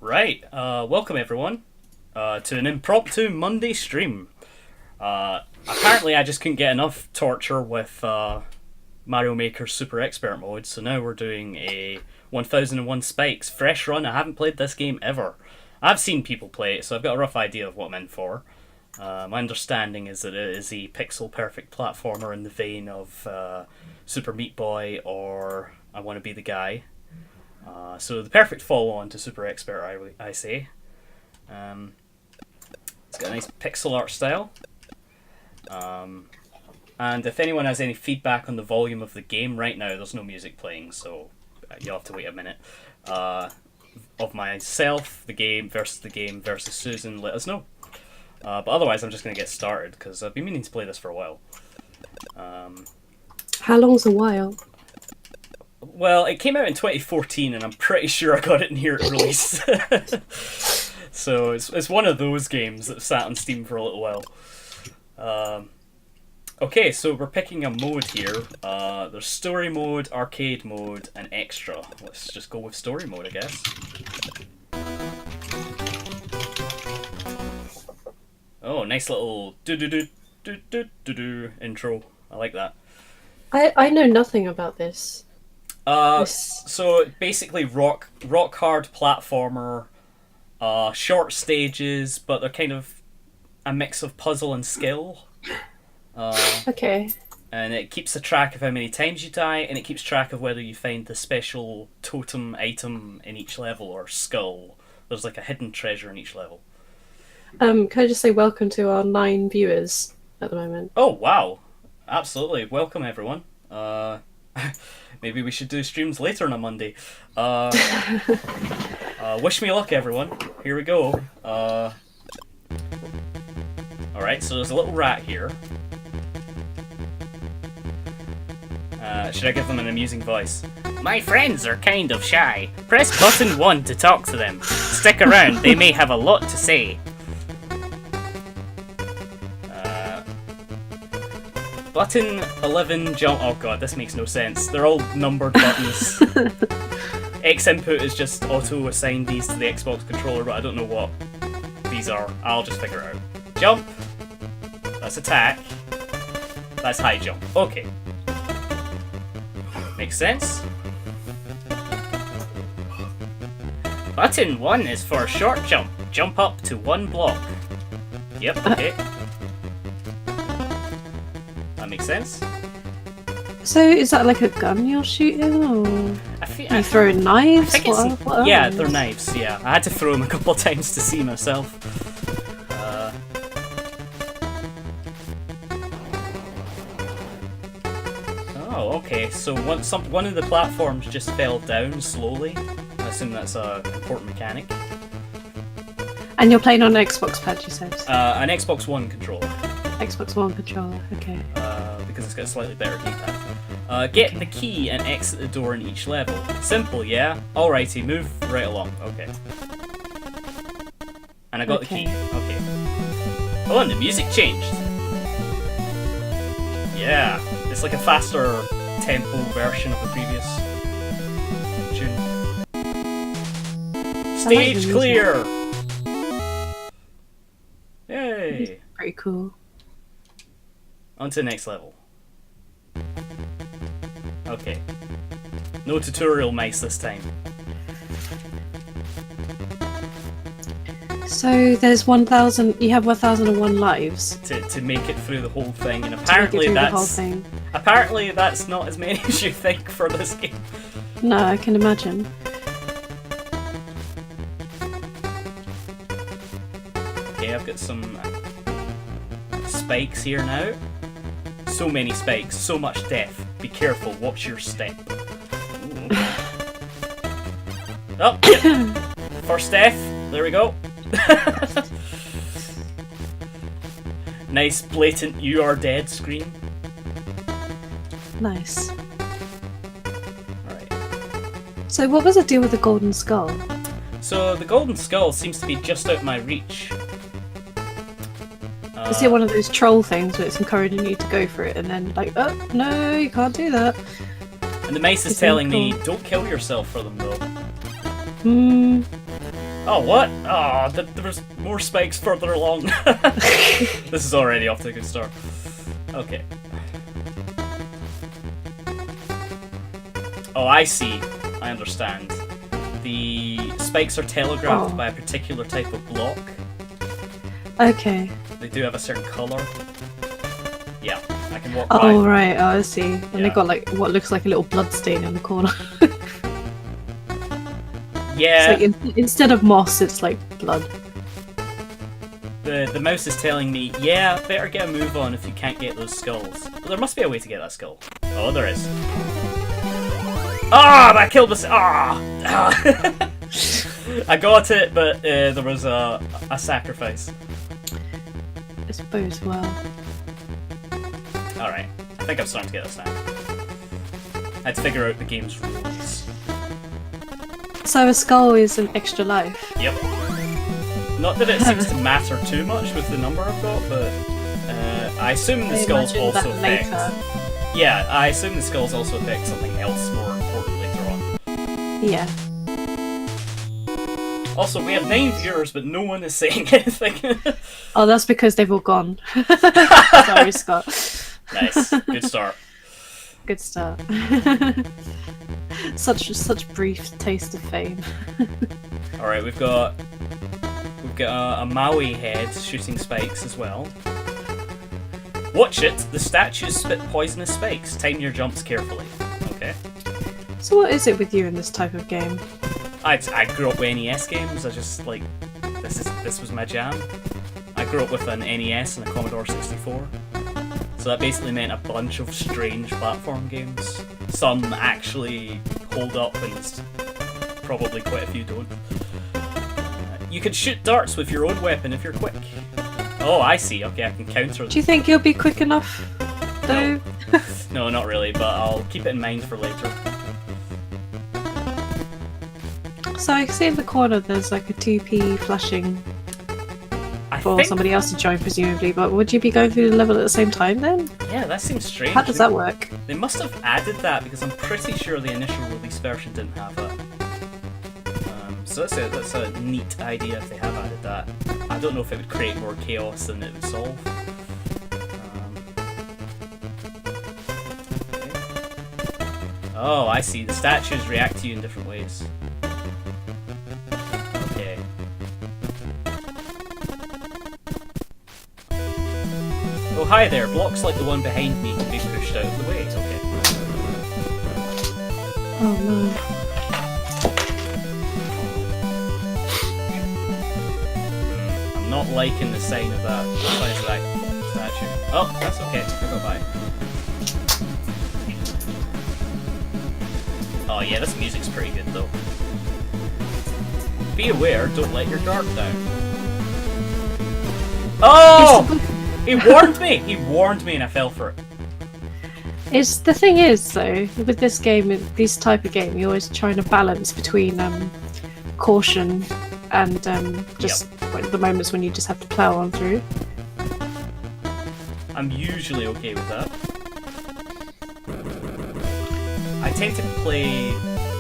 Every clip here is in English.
Right, welcome everyone to an impromptu Monday stream. Apparently I just couldn't get enough torture with Mario Maker Super Expert mode, so now we're doing a 1001 Spikes fresh run. I haven't played this game ever. I've seen people play it, so I've got a rough idea of what I'm in for. My understanding is that it is a pixel perfect platformer in the vein of Super Meat Boy or I Want to Be the Guy. So the perfect follow-on to Super Expert, I say. It's got a nice pixel art style. And if anyone has any feedback on the volume of the game right now, there's no music playing, so you'll have to wait a minute. Of myself, the game versus Susan, let us know. But otherwise, I'm just going to get started, because I've been meaning to play this for a while. How long's a while? Well, it came out in 2014, and I'm pretty sure I got it near its release. So it's one of those games that sat on Steam for a little while. Okay, so we're picking a mode here. There's story mode, arcade mode, and extra. Let's just go with story mode, I guess. Oh, nice little do-do-do-do-do-do-do intro. I like that. I know nothing about this. So basically rock hard platformer, short stages, but they're kind of a mix of puzzle and skill. Okay. And it keeps a track of how many times you die, and it keeps track of whether you find the special totem item in each level or skull. There's like a hidden treasure in each level. Can I just say welcome to our 9 viewers at the moment? Oh wow, absolutely, welcome everyone. Maybe we should do streams later on a Monday. Wish me luck, everyone. Here we go. Alright, so there's a little rat here. Should I give them an amusing voice? My friends are kind of shy. Press button 1 to talk to them. Stick around, they may have a lot to say. Button 11 jump. Oh god, this makes no sense. They're all numbered buttons. X input is just auto assign these to the Xbox controller, but I don't know what these are. I'll just figure it out. Jump. That's attack. That's high jump. Okay. Makes sense. Button 1 is for short jump. Jump up to 1 block. Yep, okay. That makes sense. So is that like a gun you're shooting, or are you throwing knives? Yeah, they're knives, yeah. I had to throw them a couple of times to see myself. Oh, okay, so one of the platforms just fell down slowly. I assume that's an important mechanic. And you're playing on an Xbox pad, you said? An Xbox One controller. Xbox One controller, okay. Because it's got a slightly better D-pad. Get the key and exit the door in each level. Simple, yeah? Alrighty, move right along. Okay. And I got the key. Okay. Oh, and the music changed. Yeah, it's like a faster tempo version of the previous tune. Stage clear! Yay! Pretty cool. On to the next level. Okay. No tutorial mice this time. So there's 1,000. You have 1,001 lives To make it through the whole thing, and apparently that's not as many as you think for this game. No, I can imagine. Okay, I've got some spikes here now. So many spikes, so much death. Be careful, watch your step. Ooh, okay. Oh, yep. First death. There we go. Nice blatant "you are dead" screen. Nice. Alright. So what was the deal with the golden skull? So the golden skull seems to be just out my reach. Is it one of those troll things where it's encouraging you to go for it and then like, oh, no, you can't do that? And the mice is telling me, don't kill yourself for them though. Oh, what? Oh, there was more spikes further along. This is already off to a good start. Okay. Oh, I see. I understand. The spikes are telegraphed by a particular type of block. Okay. They do have a certain colour. Yeah, I can walk by. Oh, right. Oh, I see. And they got like what looks like a little blood stain in the corner. Yeah. It's like instead of moss, it's like blood. The mouse is telling me, yeah, better get a move on if you can't get those skulls. Well, there must be a way to get that skull. Oh, there is. Ah, that killed us. Ah! I got it, but there was a sacrifice. I suppose, well. Alright, I think I'm starting to get this now. I had to figure out the game's rules. So a skull is an extra life? Yep. Not that it seems to matter too much with the number I've got, but I assume the skulls also affect... Yeah, I assume the skulls also affect something else more important later on. Yeah. Also, we have 9 viewers, but no one is saying anything. Oh, that's because they've all gone. Sorry, Scott. Nice. Good start. Good start. Such brief taste of fame. Alright, we've got a Maui head shooting spikes as well. Watch it! The statues spit poisonous spikes. Time your jumps carefully. Okay. So what is it with you in this type of game? I grew up with NES games. I just like this was my jam. I grew up with an NES and a Commodore 64. So that basically meant a bunch of strange platform games. Some actually hold up and probably quite a few don't. You can shoot darts with your own weapon if you're quick. Oh, I see. Okay, I can counter them. Do you think you'll be quick enough, though? No. No, not really, but I'll keep it in mind for later. So I see in the corner there's like a 2p flashing for somebody else to join, presumably, but would you be going through the level at the same time then? Yeah, that seems strange. How does that work? They must have added that because I'm pretty sure the initial release version didn't have that. So that's a neat idea if they have added that. I don't know if it would create more chaos than it would solve. Okay. Oh, I see. The statues react to you in different ways. Okay. Oh, hi there. Blocks like the one behind me can be pushed out of the way. Okay. Oh no. Not liking the sign of that size of that statue. Oh, that's okay. I'll go by. Oh yeah, this music's pretty good though. Be aware, don't let your guard down. Oh! He warned me! He warned me and I fell for it. The thing is though, with this game, this type of game, you're always trying to balance between caution and just the moments when you just have to plow on through. I'm usually okay with that. I tend to play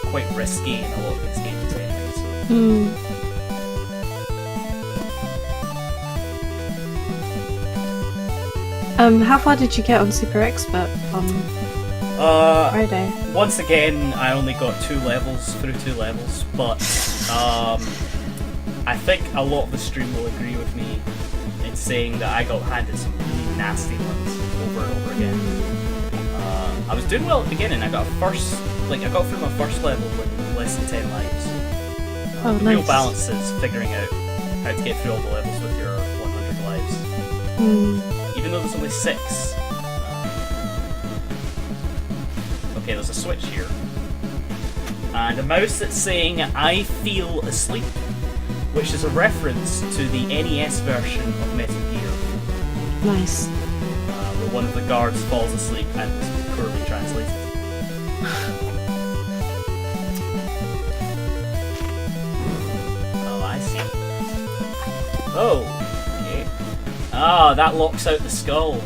quite risky in a lot of these games anyway, so... How far did you get on Super Expert on Friday? Once again, I only got 2 levels, but I think a lot of the stream will agree with me in saying that I got handed some really nasty ones over and over again. I was doing well at the beginning. I got through my first level with less than 10 lives. Oh, the nice. real balance is figuring out how to get through all the levels with your 100 lives. Even though there's only 6. Okay, there's a switch here. And a mouse that's saying, I feel asleep, which is a reference to the NES version of Metal Gear. Nice. Where one of the guards falls asleep and is poorly translated. Oh, I see. Oh, okay. Ah, that locks out the skull.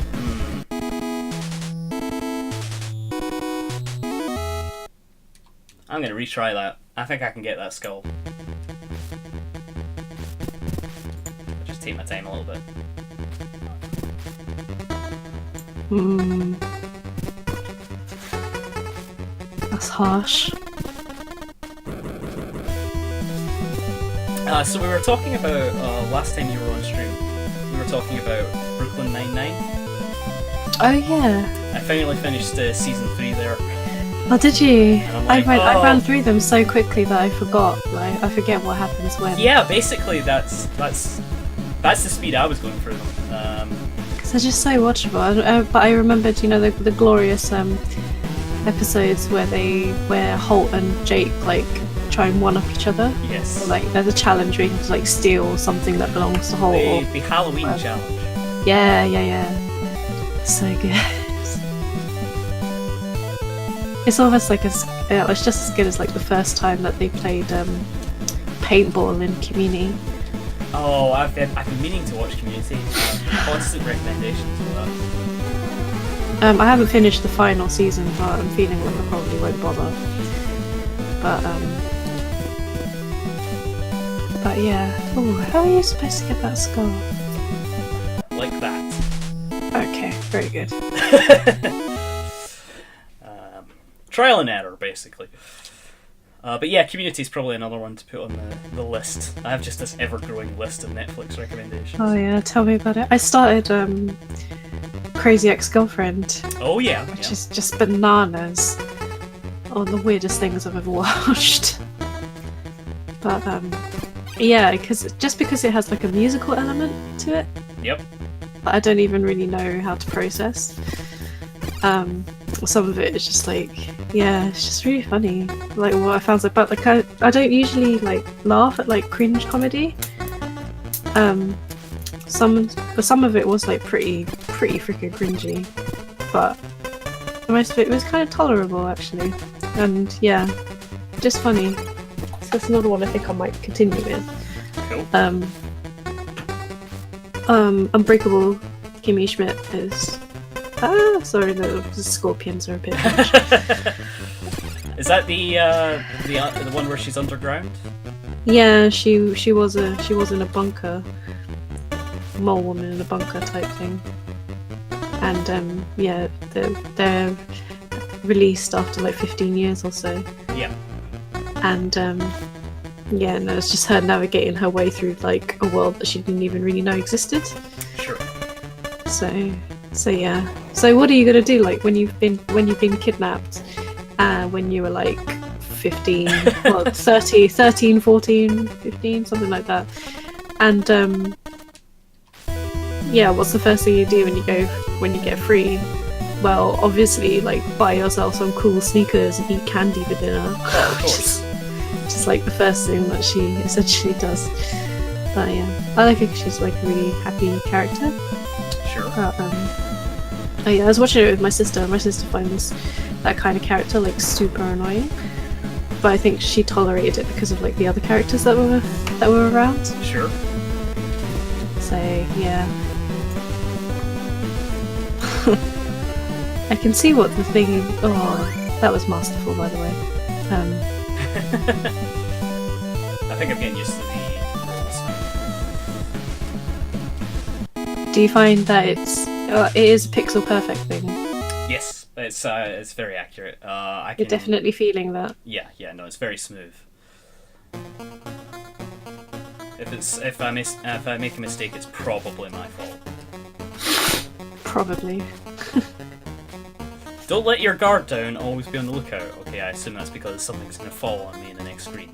I'm gonna retry that. I think I can get that skull. take my time a little bit. That's harsh. So we were talking about, last time you were on stream, we were talking about Brooklyn Nine-Nine. Oh yeah. I finally finished season 3 there. Oh, did you? And I'm like, I ran through them so quickly that I forgot. Like, I forget what happens when. Yeah, basically that's the speed I was going through them. Because they're just so watchable. But I remembered, you know, the glorious episodes where Holt and Jake like try and one up each other. Yes. Or, like there's a challenge where you have to like steal something that belongs to Holt. The Halloween challenge. Yeah. So good. It's almost like it's just as good as like the first time that they played paintball in Community. Oh, I've been meaning to watch Community. Constant recommendations for that. I haven't finished the final season, but I'm feeling like I probably won't bother. But yeah. Oh, how are you supposed to get that scar? Like that. Okay, very good. Trial and error, basically. But yeah, Community is probably another one to put on the list. I have just this ever-growing list of Netflix recommendations. Oh yeah, tell me about it. I started Crazy Ex-Girlfriend. Oh yeah. Which is just bananas. One of the weirdest things I've ever watched. But yeah, because it has like a musical element to it. Yep. That I don't even really know how to process. Some of it is just like, yeah, it's just really funny. Like what I found, but like I don't usually like laugh at like cringe comedy. Some of it was like pretty freaking cringy, but most of it was kind of tolerable actually. And yeah, just funny. So that's another one I think I might continue with. Cool. Unbreakable Kimmy Schmidt is. Sorry, the scorpions are a bit much. Is that the one where she's underground? Yeah, she was in a bunker, mole woman in a bunker type thing, and yeah, they're released after like 15 years or so. Yeah. And yeah, no, it's just her navigating her way through like a world that she didn't even really know existed. Sure. So yeah. So what are you gonna do like when you've been kidnapped? When you were like 15, well, 13, 14, 15, something like that. And yeah, what's the first thing you do when you get free? Well, obviously, like buy yourself some cool sneakers and eat candy for dinner. Oh, of course. Just like the first thing that she essentially does. But yeah, I like her 'cause she's like a really happy character. Sure. Oh yeah, I was watching it with my sister. My sister finds that kind of character like super annoying, but I think she tolerated it because of like the other characters that were around. Sure. So yeah. I can see what the thing. Oh, that was masterful, by the way. I think I'm getting used to the rules. Do you find that it is a pixel perfect thing? Yes, it's very accurate. You're definitely feeling that. Yeah, no, it's very smooth. If I make a mistake, it's probably my fault. Probably. Don't let your guard down, always be on the lookout. Okay, I assume that's because something's going to fall on me in the next screen.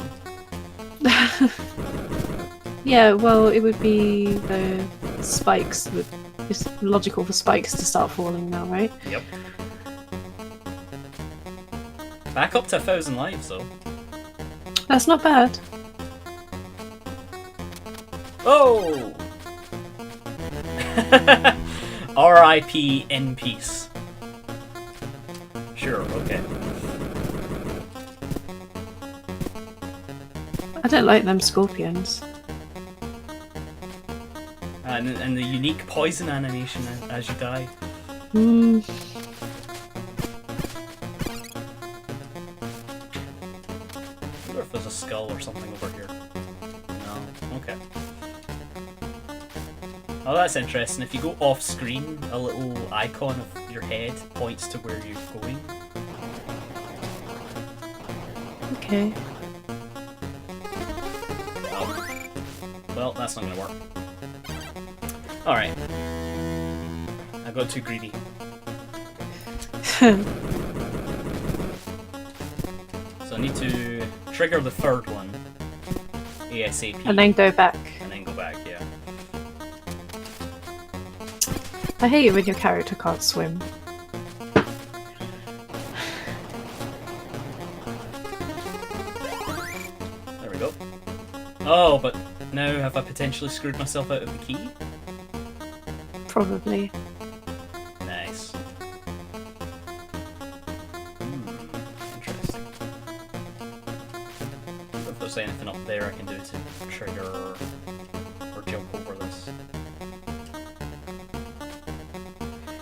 Yeah, well, it would be the spikes. It's logical for spikes to start falling now, right? Yep. Back up to 1,000 lives, though. That's not bad. Oh! R.I.P. in peace. Sure, okay. I don't like them scorpions. And the unique poison animation as you die. I wonder if there's a skull or something over here. No. Okay. Oh, that's interesting. If you go off screen, a little icon of your head points to where you're going. Okay. Oh. Well, that's not gonna work. Alright. I got too greedy. So I need to trigger the third one ASAP. And then go back. And then go back, yeah. I hate it when your character can't swim. There we go. Oh, but now have I potentially screwed myself out of the key? Probably. Nice. Interesting. I wonder if there's anything up there I can do to trigger or jump over this.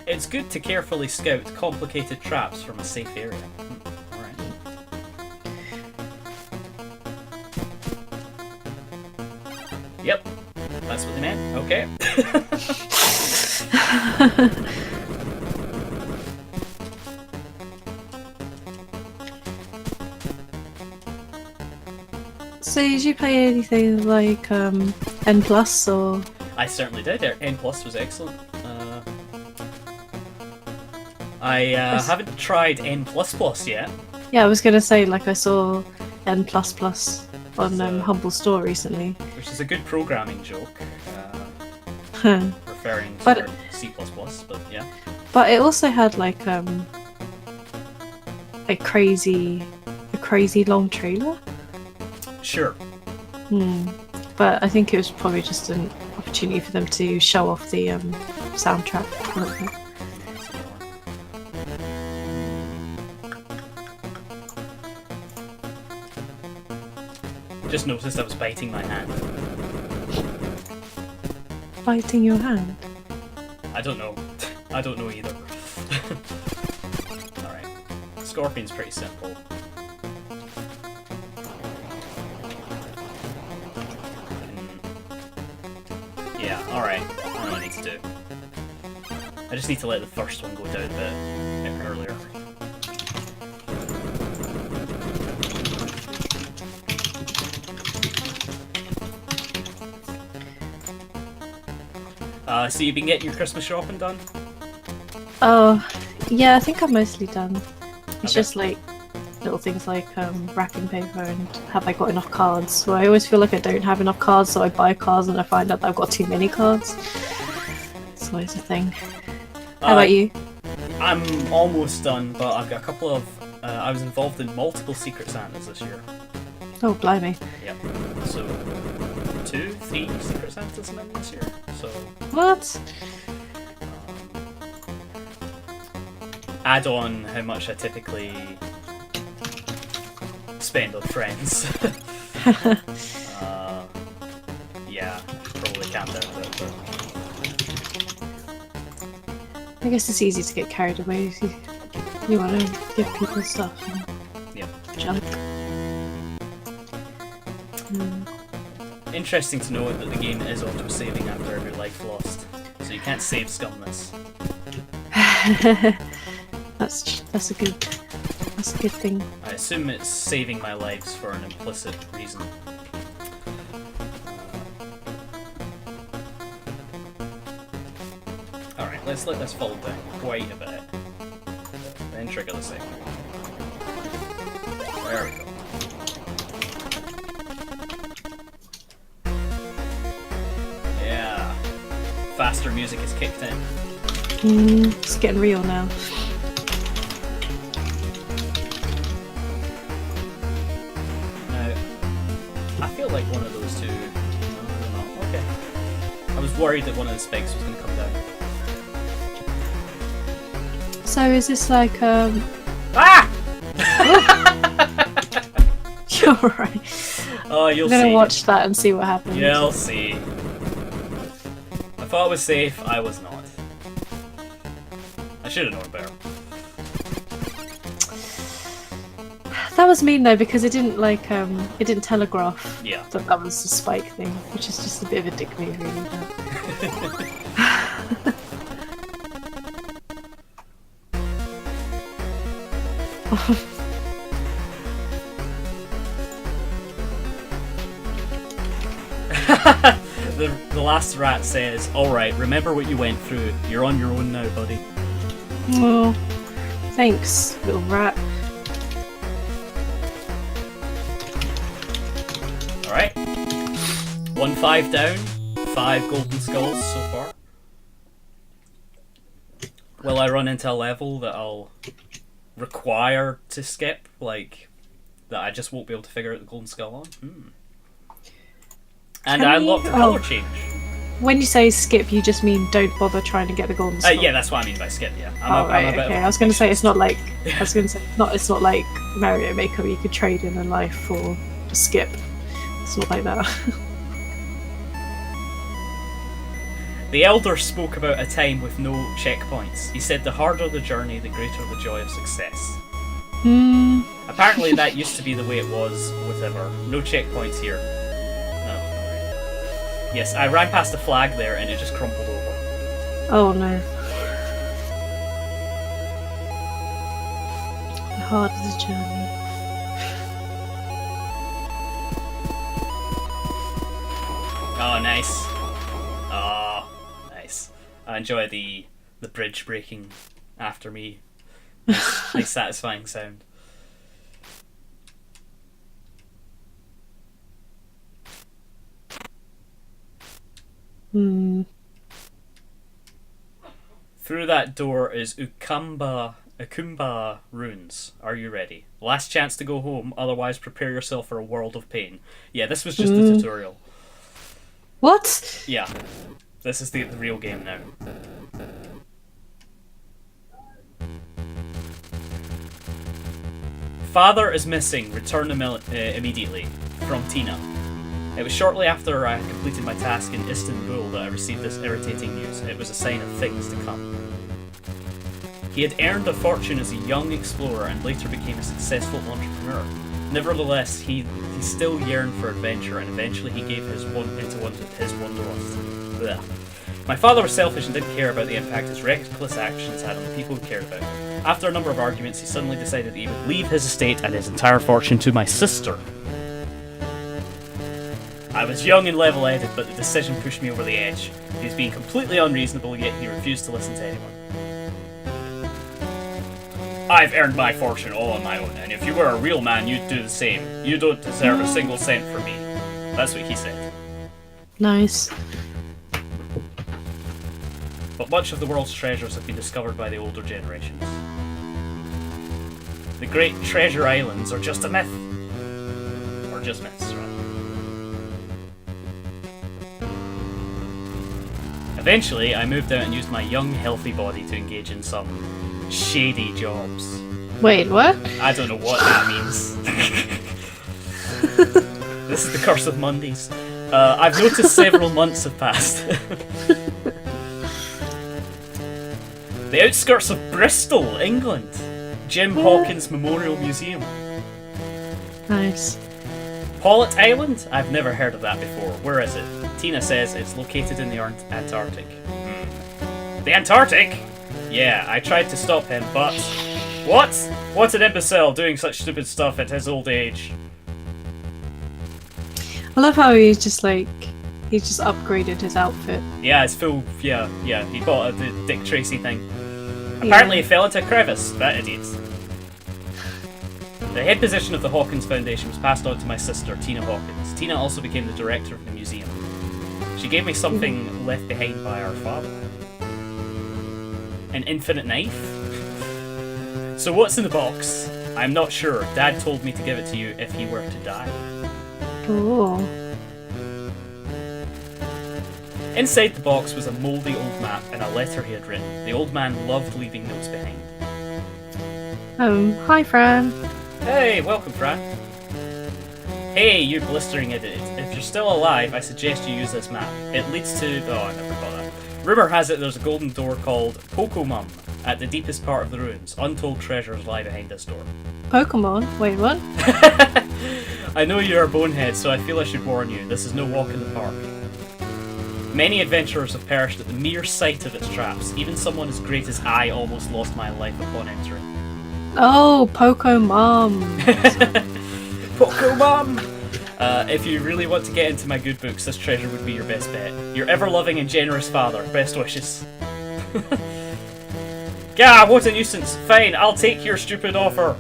It's good to carefully scout complicated traps from a safe area. Alright. Yep. That's what they meant. Okay. So did you play anything like N Plus or? I certainly did. N Plus was excellent. I haven't tried N Plus Plus yet. Yeah, I was gonna say like I saw N Plus Plus on Humble Store recently. Which is a good programming joke. Huh. Referring to But- C++, but yeah. But it also had like a crazy long trailer. Sure. But I think it was probably just an opportunity for them to show off the soundtrack. Just noticed I was biting my hand. Biting your hand. I don't know. I don't know either. Alright. Scorpion's pretty simple. Yeah, alright. I know what I need to do. I just need to let the first one go down a bit earlier. So you've been getting your Christmas shopping done? Oh, yeah, I think I'm mostly done. It's Okay. just like little things like wrapping paper and have I got enough cards. So I always feel like I don't have enough cards, so I buy cards and I find out that I've got too many cards. It's always a thing. How about you? I'm almost done, but I've got a couple of... I was involved in multiple Secret Santas this year. Oh, blimey. Yep. So, 2, 3 Secret Santas I'm in this year. So, What? add on how much I typically spend on friends. Yeah, probably calm down a bit, but... I guess it's easy to get carried away if you want to give people stuff and Yep. junk. Interesting to note that the game is auto-saving after every life lost, so you can't save scum this. That's a good thing. I assume it's saving my lives for an implicit reason. Alright, let's let this fall down quite a bit. Then trigger the second. There we go. Yeah. Faster music is kicked in. It's getting real now. Now, I feel like one of those two... No, okay. I was worried that one of the spikes was going to come down. So is this like Ah! You're right. Oh, you'll I'm gonna see. watch that and see what happens. You'll see. I thought I was safe, I was not. I should have known better. That was mean though, because it didn't it didn't telegraph Yeah. that was the spike thing, which is just a bit of a dick move, really. The last rat says, "Alright, remember what you went through. You're on your own now, buddy." Well, thanks, little rat. Alright. 1-5 down. 5 golden skulls so far. Will I run into a level that I'll require to skip? Like, that I just won't be able to figure out the golden skull on? And I unlocked the colour change. When you say skip, you just mean don't bother trying to get the golden skull. Yeah, that's what I mean by skip. Yeah. Okay. I was going to say it's not like it's not like Mario Maker where you could trade in a life for a skip. It's not like that. The Elder spoke about a time with no checkpoints. He said the harder the journey, the greater the joy of success. Apparently that used to be the way it was, whatever. No checkpoints here. No. Yes, I ran past the flag there and it just crumpled over. Oh no. The harder the journey. Oh, nice. Oh, nice. I enjoy the bridge breaking after me. Nice satisfying sound. Through that door is Ukumba ruins. Are you ready? Last chance to go home, otherwise prepare yourself for a world of pain. Yeah, this was just the tutorial. What? Yeah. This is the real game now. Father is missing. Return immediately. From Tina. It was shortly after I completed my task in Istanbul that I received this irritating news. It was a sign of things to come. He had earned a fortune as a young explorer and later became a successful entrepreneur. Nevertheless, he still yearned for adventure, and eventually he gave his wanderlust. Blech. My father was selfish and didn't care about the impact his reckless actions had on the people who cared about him. After a number of arguments, he suddenly decided that he would leave his estate and his entire fortune to my sister. I was young and level-headed, but the decision pushed me over the edge. He was being completely unreasonable, yet he refused to listen to anyone. I've earned my fortune all on my own, and if you were a real man, you'd do the same. You don't deserve a single cent from me. That's what he said. Nice. But much of the world's treasures have been discovered by the older generations. The great treasure islands are just a myth. Or just myths, rather. Eventually, I moved out and used my young, healthy body to engage in some shady jobs. Wait, what? I don't know what that means. This is the curse of Mondays. I've noticed several months have passed. The outskirts of Bristol, England. Jim Hawkins Memorial Museum. Nice. Pollet Island? I've never heard of that before. Where is it? Tina says it's located in the Antarctic. The Antarctic? Yeah, I tried to stop him, but... What? What an imbecile doing such stupid stuff at his old age. I love how he's just upgraded his outfit. Yeah, it's full... Yeah, he bought the Dick Tracy thing. Apparently he fell into a crevice, that idiot. The head position of the Hawkins Foundation was passed on to my sister, Tina Hawkins. Tina also became the director of the museum. She gave me something left behind by our father. An infinite knife? So what's in the box? I'm not sure. Dad told me to give it to you if he were to die. Oh. Inside the box was a mouldy old map and a letter he had written. The old man loved leaving notes behind. Hi, Fran. Hey, welcome, Fran. Hey, you blistering idiot. If you're still alive, I suggest you use this map. It leads to... Oh, I never got that. Rumour has it there's a golden door called Pokomum. At the deepest part of the ruins, untold treasures lie behind this door. Pokemon? Wait, what? I know you're a bonehead, so I feel I should warn you. This is no walk in the park. Many adventurers have perished at the mere sight of its traps. Even someone as great as I almost lost my life upon entering. Oh, Pokemon. Pokemon! If you really want to get into my good books, this treasure would be your best bet. Your ever-loving and generous father. Best wishes. Gah, what a nuisance. Fine, I'll take your stupid offer.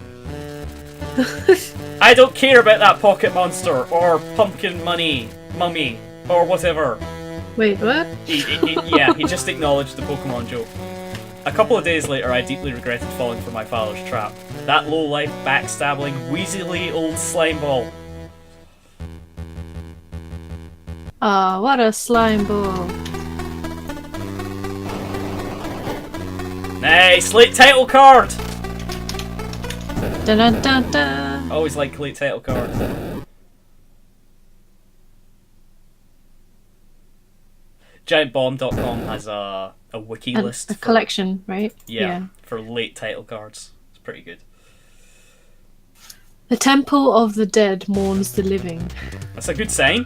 I don't care about that pocket monster, or pumpkin money, mummy, or whatever. Wait, what? He just acknowledged the Pokemon joke. A couple of days later, I deeply regretted falling for my father's trap. That low-life, backstabbing, wheezily old slimeball. Ah, what a slime ball. Nice! Late title card! Dun dun dun dun. Always like late title cards. GiantBomb.com has a wiki list. A collection, right? Yeah, for late title cards. It's pretty good. The Temple of the Dead mourns the living. That's a good sign.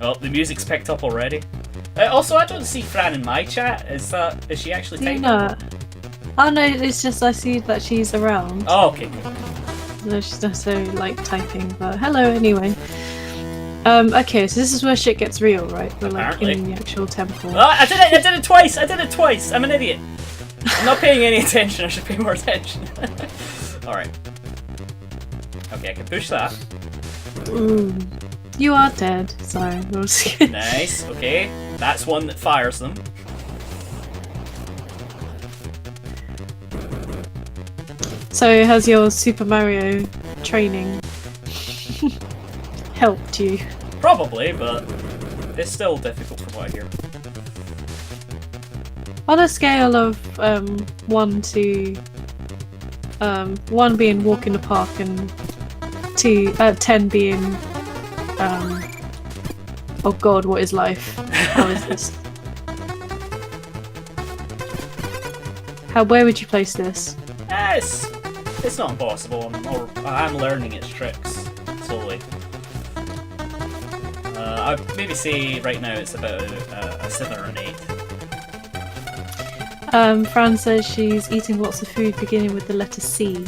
Oh, the music's picked up already. Also, I don't see Fran in my chat. Is she actually Do you typing? know? Oh no, it's just I see that she's around. Oh, okay, cool. No, she's not so like typing, but hello anyway. Okay, so this is where shit gets real, right? We're like Apparently. in the actual temple. Oh, I did it twice! I'm an idiot! I'm not paying any attention, I should pay more attention. Alright. Okay, I can push that. Ooh. You are dead. Sorry. Nice, okay. That's one that fires them. So has your Super Mario training helped you? Probably, but it's still difficult from what I hear. On a scale of 1 to 1 being walk in the park and 10 being oh god, what is life? How is this? Where would you place this? It's not impossible. I'm learning its tricks slowly. I'd maybe say right now it's about a 7 or an 8. Fran says she's eating lots of food beginning with the letter C.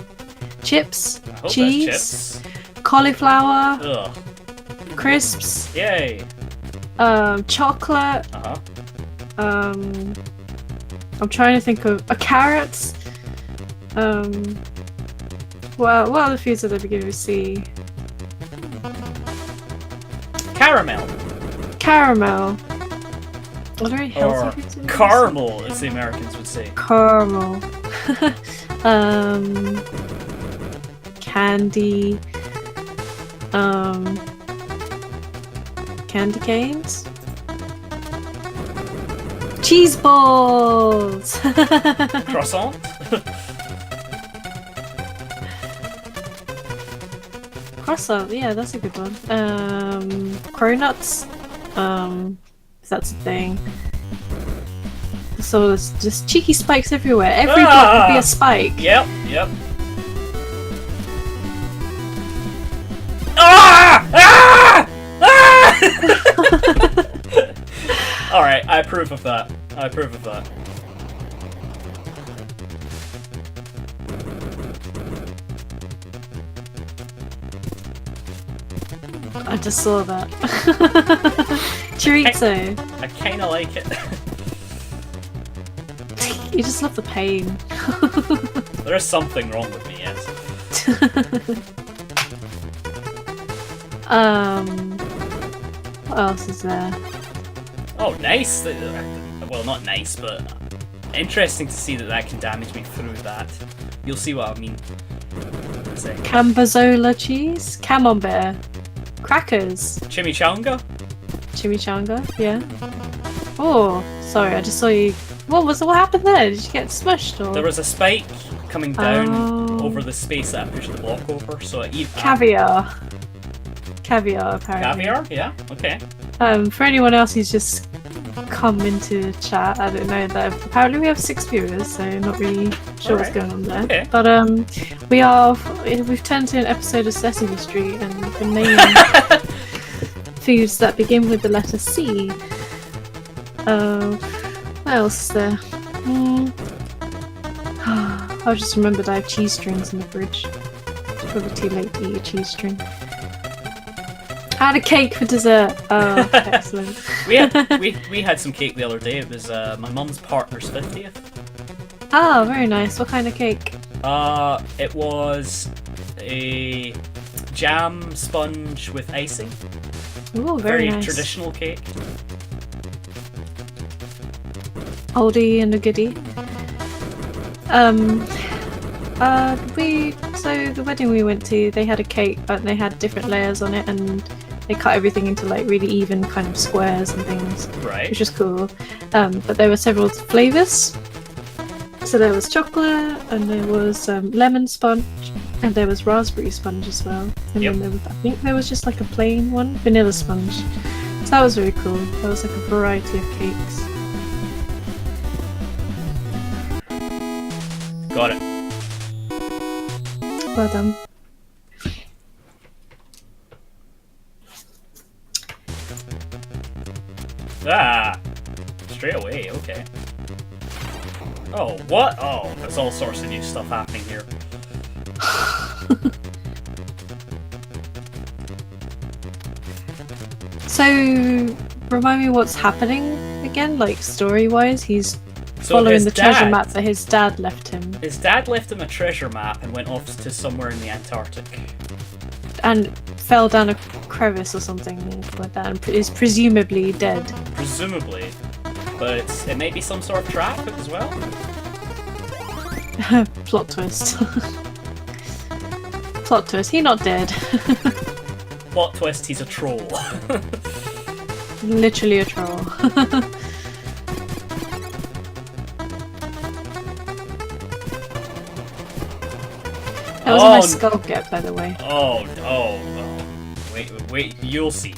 Chips, I hope cheese, that's chips. cauliflower, Ugh. crisps, Yay. chocolate. Uh-huh. I'm trying to think of carrots. Well, what other foods are there beginning with C? Caramel. Caramel. Are there any healthy Or foods in this? caramel, as the Americans would say. Caramel. Candy. Candy canes. Cheese balls. Croissant? Croissant, yeah, that's a good one. Cronuts, if that's a thing. So there's just cheeky spikes everywhere. Every block could be a spike. Yep. Ah! Ah! Ah! Alright, I approve of that. I just saw that. Chorizo. I kinda like it. You just love the pain. There is something wrong with me, yes. What else is there? Oh, nice! Well, not nice, but interesting to see that can damage me through that. You'll see what I mean. Cambozola cheese? Camembert. Crackers. Chimichanga? Chimichanga, yeah. Oh, sorry, I just saw you. What happened there? Did you get smushed or? There was a spike coming down Oh. over the space that I pushed the block over, so I eat Caviar. Caviar, apparently. Caviar? Yeah, okay. For anyone else who's just come into chat. I don't know that apparently we have 6 viewers, so not really sure what's going on there. Okay. But we've turned to an episode of Sesame Street and we've been naming foods that begin with the letter C. What else is there? I just remembered I have cheese strings in the fridge. It's probably too late to eat a cheese string. I had a cake for dessert. Oh, excellent. we had some cake the other day. It was my mum's partner's 50th. Oh, very nice. What kind of cake? It was a jam sponge with icing. Ooh, very nice. Traditional cake. Oldie and a goodie. So the wedding we went to, they had a cake, but they had different layers on it, and they cut everything into like really even kind of squares and things, Right. which was cool. But there were several flavors. So there was chocolate, and there was lemon sponge, and there was raspberry sponge as well. And Yep. then there was, I think there was just like a plain one, vanilla sponge. So that was very cool. There was like a variety of cakes. Got it. Well done. Ah! Straight away, okay. Oh, what? Oh, there's all sorts of new stuff happening here. So, remind me what's happening again, like story-wise? He's So following his the treasure dad- map that his dad left him, His dad left him a treasure map and went off to somewhere in the Antarctic. and fell down a crevice or something like that, and is presumably dead. Presumably. But it may be some sort of trap as well. Plot twist. Plot twist. He not dead. Plot twist, he's a troll. Literally a troll. That was a nice skull get, by the way. Oh. Wait, you'll see.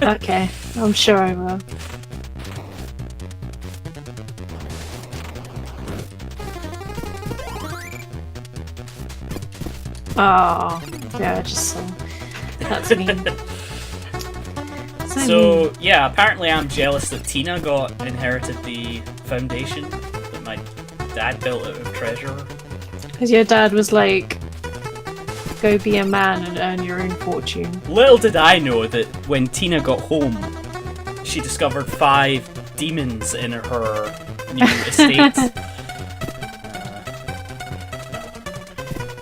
Okay, I'm sure I will. Oh, yeah, I just saw. That's mean. So, yeah, apparently I'm jealous that Tina inherited the foundation that my dad built out of treasure. Because your dad was like, go be a man and earn your own fortune. Little did I know that when Tina got home, she discovered 5 demons in her new estate.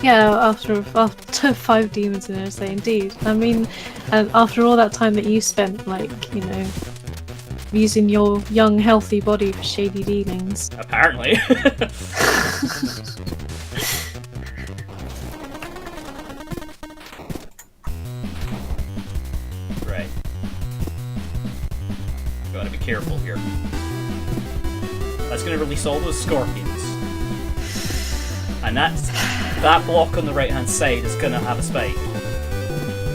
Yeah, after 5 demons in her estate, indeed. I mean, and after all that time that you spent, like, you know, using your young, healthy body for shady dealings. Apparently. Right. Gotta be careful here. That's gonna release all those scorpions. And that block on the right hand side is gonna have a spike.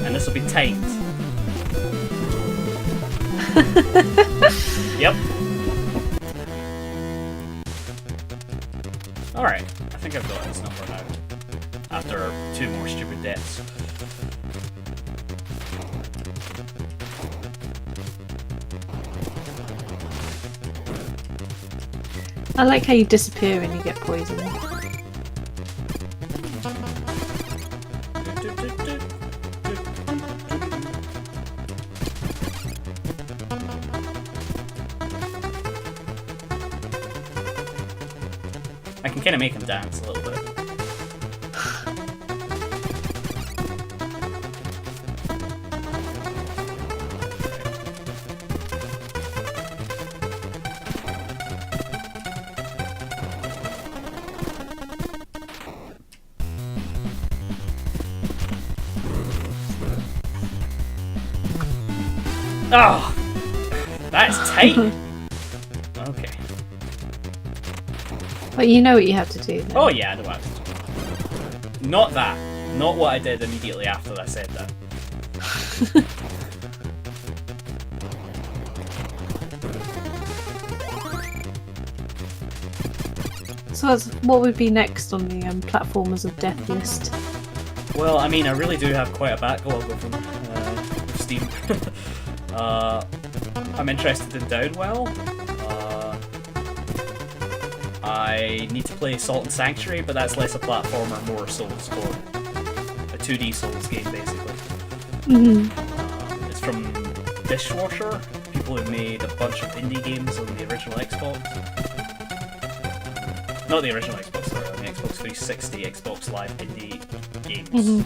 And this will be timed. Yep. Alright, I think I've got his number now. After 2 more stupid deaths. I like how you disappear when you get poisoned. I can kind of make him dance a little bit. Oh, that's tight. Okay. But you know what you have to do. Then. Oh yeah, I know what I have to do. Not that. Not what I did immediately after I said that. So what would be next on the platformers of death list? Well, I mean, I really do have quite a backlog of them with Steam. I'm interested in Downwell. I need to play Salt and Sanctuary, but that's less a platformer, more Souls core. A 2D Souls game, basically. It's from Dishwasher, people who made a bunch of indie games on the original Xbox. Not the original Xbox, sorry, on the Xbox 360, Xbox Live indie games.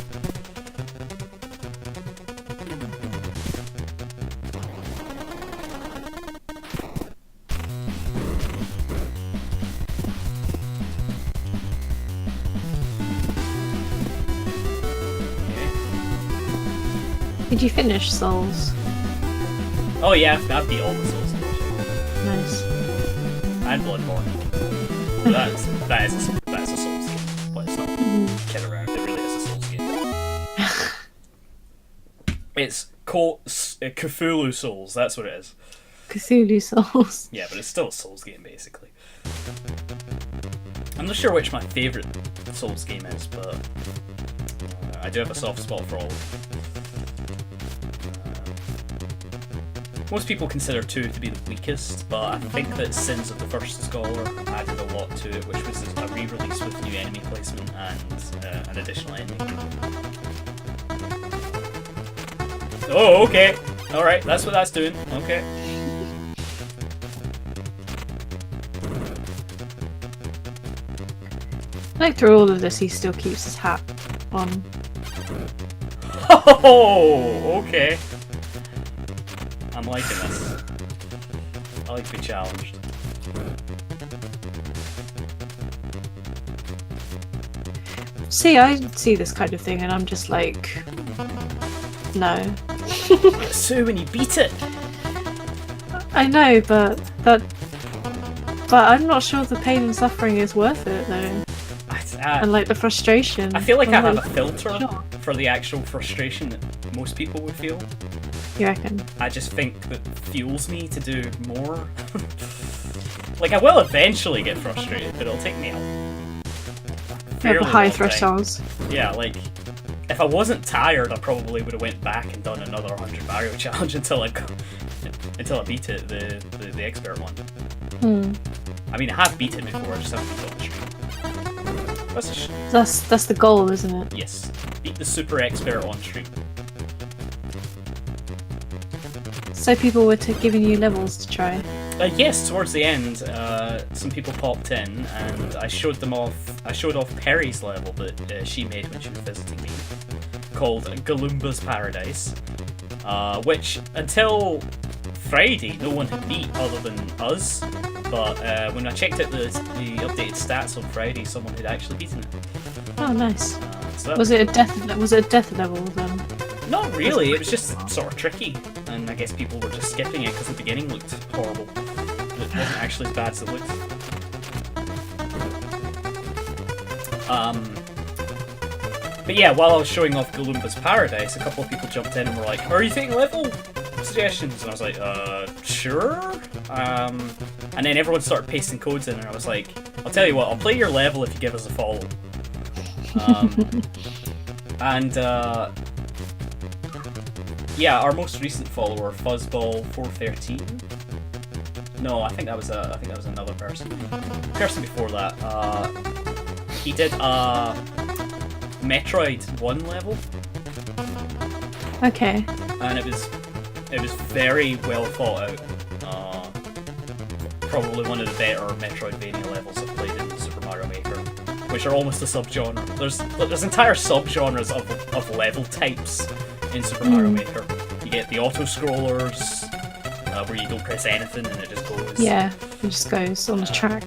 Did you finish Souls? Oh yeah, I've beat all the Souls. Nice. And Bloodborne. That is a Souls game, but it's not kid around. It really is a Souls game. It's Cthulhu Souls. That's what it is. Cthulhu Souls. Yeah, but it's still a Souls game basically. I'm not sure which my favourite Souls game is, but I do have a soft spot for all of them. Most people consider 2 to be the weakest, but I think that Sins of the First Scholar added a lot to it, which was a re-release with new enemy placement and an additional enemy. Oh, okay. Alright, that's what that's doing. Okay. Like through all of this, he still keeps his hat on. Oh, okay. I'm liking this. I like to be challenged. See, I see this kind of thing and I'm just like, no. So when you beat it. I know, but I'm not sure the pain and suffering is worth it though. And like the frustration. I feel like I have a filter for the actual frustration that most people would feel. You reckon? I just think that fuels me to do more. Like, I will eventually get frustrated, but it'll take me a fairly high long thresholds. time. Yeah, like, if I wasn't tired, I probably would have went back and done another 100 Mario challenge until I beat it, the expert one. I mean, I have beat it before, I just haven't beat it on stream. That's the goal, isn't it? Yes, beat the super expert on stream. So people were giving you levels to try? Yes, towards the end, some people popped in, and I showed off Perry's level that she made when she was visiting me, called Galumba's Paradise, which until Friday no one had beat other than us. But when I checked out the updated stats on Friday, someone had actually beaten it. Oh, nice. So was it a death level then? Not really. It was just sort of tricky, and I guess people were just skipping it because the beginning looked horrible. It wasn't actually as bad as it looked. But yeah, while I was showing off Galumba's Paradise, a couple of people jumped in and were like, "Are you taking level suggestions?" And I was like, sure. And then everyone started pasting codes in, and I was like, "I'll tell you what, I'll play your level if you give us a follow." And yeah, our most recent follower, Fuzzball413. No, I think that was another person. The person before that, he did a Metroid 1 level. Okay. And it was very well thought out. Probably one of the better Metroidvania levels I've played in Super Mario Maker, which are almost a subgenre. There's entire subgenres of level types in Super Mario Maker. You get the auto-scrollers, where you don't press anything and it just goes. Yeah, it just goes on the track.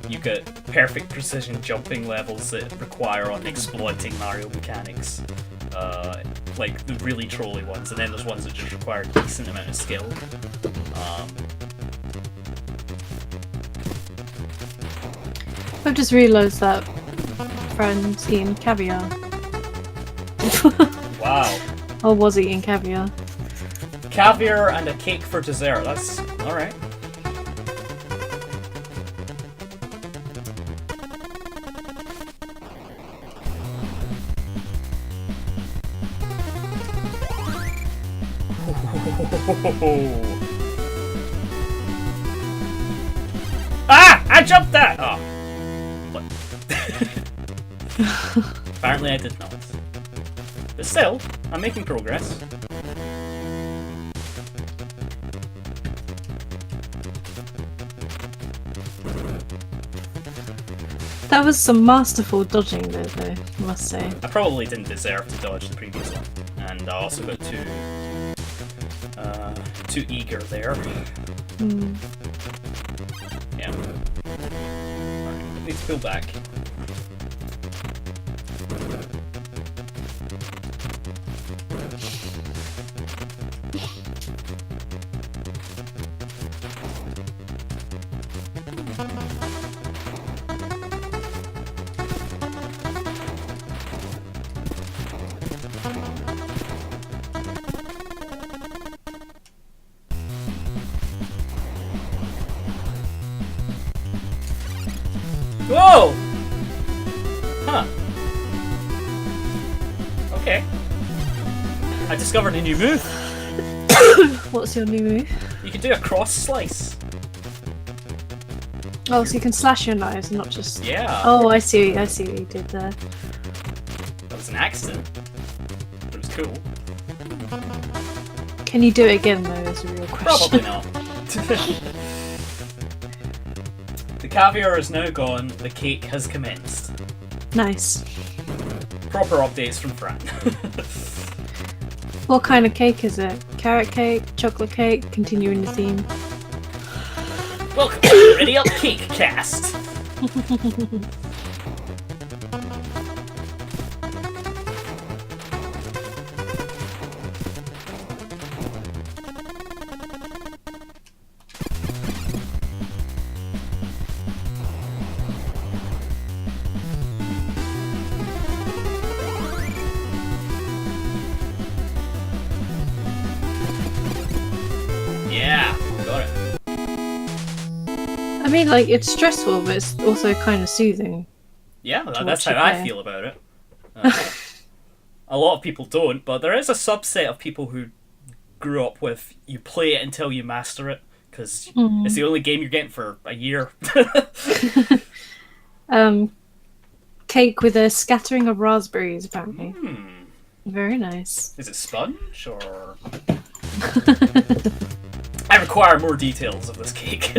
You get perfect precision jumping levels that require on exploiting Mario mechanics, like the really trolly ones, and then there's ones that just require a decent amount of skill. I've just realised that friend's eating caviar. Wow. Or was eating caviar. Caviar and a cake for dessert, that's alright. Ah! I jumped that! Oh. What? Apparently I did not. But still, I'm making progress. That was some masterful dodging there, though, I must say. I probably didn't deserve to dodge the previous one. And I also got too eager there. Mm. Yeah. Alright, I need to pull back. Whoa! Huh. Okay. I discovered a new move. What's your new move? You can do a cross slice. Oh, so you can slash your knives and not just... Yeah. Oh, I see what you did there. That was an accident. But it was cool. Can you do it again, though, is a real question. Probably not. The caviar is now gone, the cake has commenced. Nice. Proper updates from Fran. What kind of cake is it? Carrot cake? Chocolate cake? Continuing the theme. Welcome to the Ready Up Cake Cast! Yeah, got it. I mean, like, it's stressful, but it's also kind of soothing. Yeah, To that's watch how it I play. feel about it. A lot of people don't, but there is a subset of people who grew up with you play it until you master it, because it's the only game you're getting for a year. Cake with a scattering of raspberries, apparently. Hmm. Very nice. Is it sponge, or...? I require more details of this cake.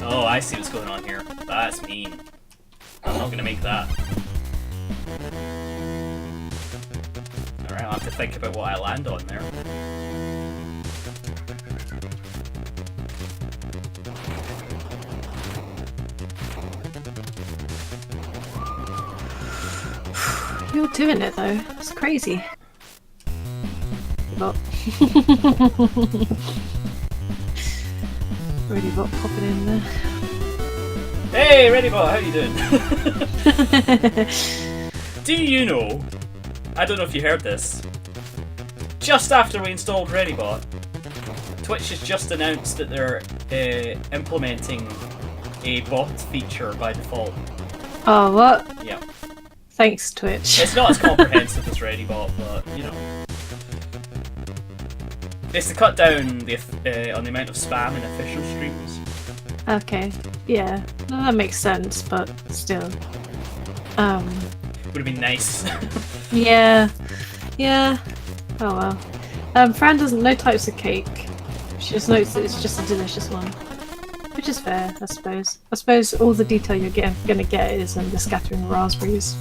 Oh, I see what's going on here. That's mean. I'm not gonna make that. Alright, I'll have to think about what I land on there. You're doing it, though. It's crazy. Bot. Ready bot popping in there. Hey, Readybot, how you doing? Do you know, I don't know if you heard this, just after we installed Readybot, Twitch has just announced that they're implementing a bot feature by default. Oh, what? Yeah. Thanks, Twitch. It's not as comprehensive as Readybot, but, you know. It's to cut down the on the amount of spam in official streams. Okay. Yeah. No, that makes sense, but still. Would have been nice. Yeah. Yeah. Oh well. Fran doesn't know types of cake. She just knows that it's just a delicious one. Which is fair, I suppose. I suppose all the detail you're gonna get is the scattering of raspberries.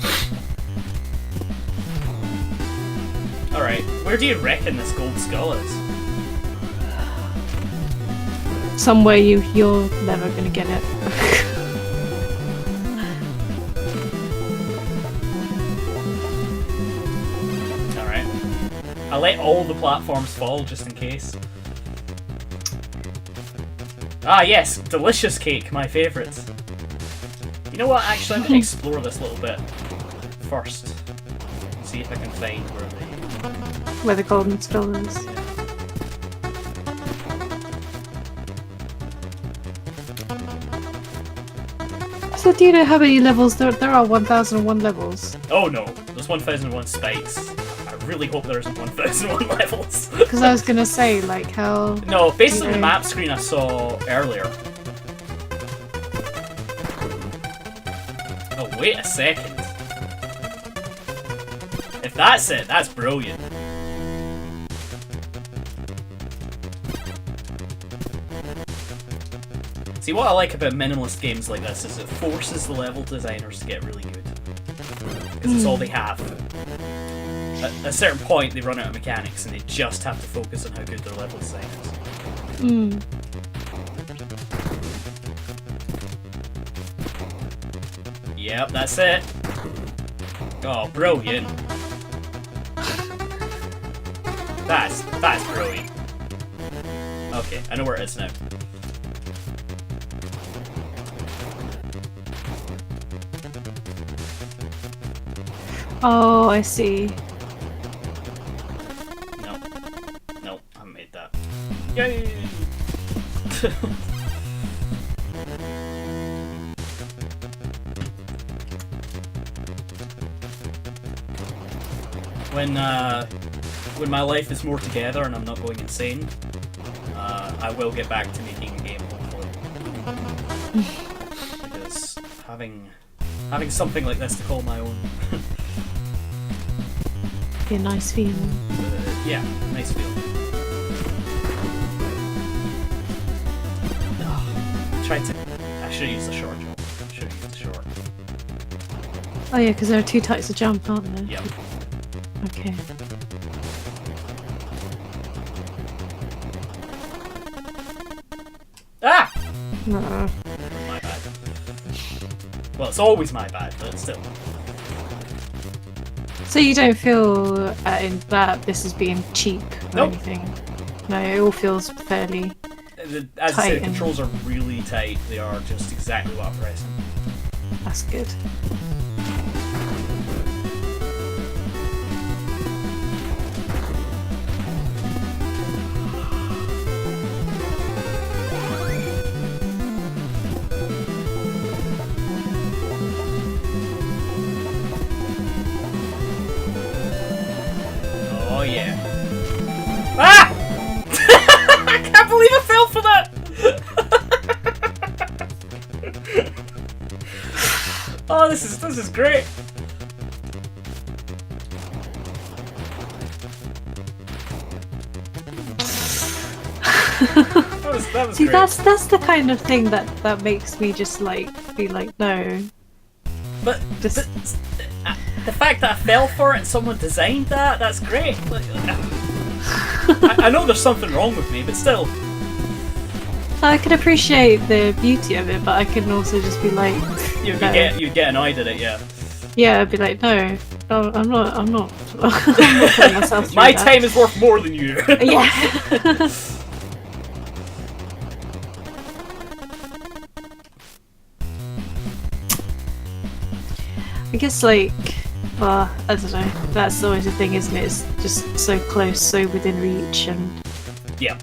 Alright, where do you reckon this gold skull is? Somewhere you're never gonna get it. Alright. I'll let all the platforms fall just in case. Ah yes, delicious cake, my favourite. You know what, actually I'm going to explore this a little bit first. See if I can find Where the golden skull is. So do you know how many levels there are? 1001 levels. Oh no, there's 1001 spikes. I really hope there isn't 1001 levels. Because I was gonna say, like, how... No, based on the map screen I saw earlier. Oh, wait a second. If that's it, that's brilliant. See, what I like about minimalist games like this is it forces the level designers to get really good. Because it's all they have. At a certain point, they run out of mechanics and they just have to focus on how good their level design is. Yep, that's it. Oh, brilliant. That's brilliant. Okay, I know where it is now. Oh, I see. No. No, I haven't made that. Yay! When my life is more together and I'm not going insane, I will get back to making a game, hopefully. Because having something like this to call my own. Be a nice feeling. Yeah, nice feeling. I should have used the short jump. Should have used the short. Oh yeah, because there are two types of jump, aren't there? Yep. Okay. Ah! No. My bad. Well, it's always my bad, but still. So you don't feel that this is being cheap or Nope. anything? No, it all feels fairly As I say, the and- controls are really tight. They are just exactly what I'm pressing. that's good. Oh yeah. Ah! I can't believe I fell for that! Oh, this is great. That was See, great. that's the kind of thing that makes me just like be like, no. But Just the fact that I fell for it and someone designed that's great. Like, I know there's something wrong with me, but still. I can appreciate the beauty of it, but I can also just be like, You'd no. get annoyed at it, yeah. Yeah, I'd be like, no, I'm not I'm not putting myself through My that. time is worth more than you. Yeah. I guess, like, well, I don't know. That's always the thing, isn't it? It's just so close, so within reach, and Yeah.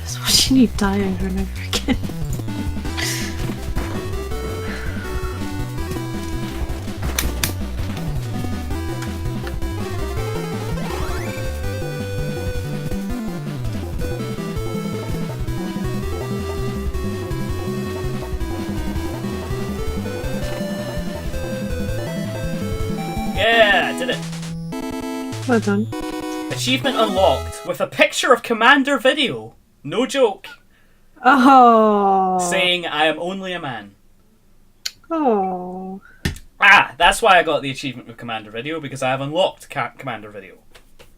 just watching you die over and over again. Yeah, I did it. Well done. Achievement unlocked with a picture of Commander Video. No joke. Oh. Saying I am only a man. Oh. Ah, that's why I got the achievement with Commander Video, because I have unlocked Commander Video.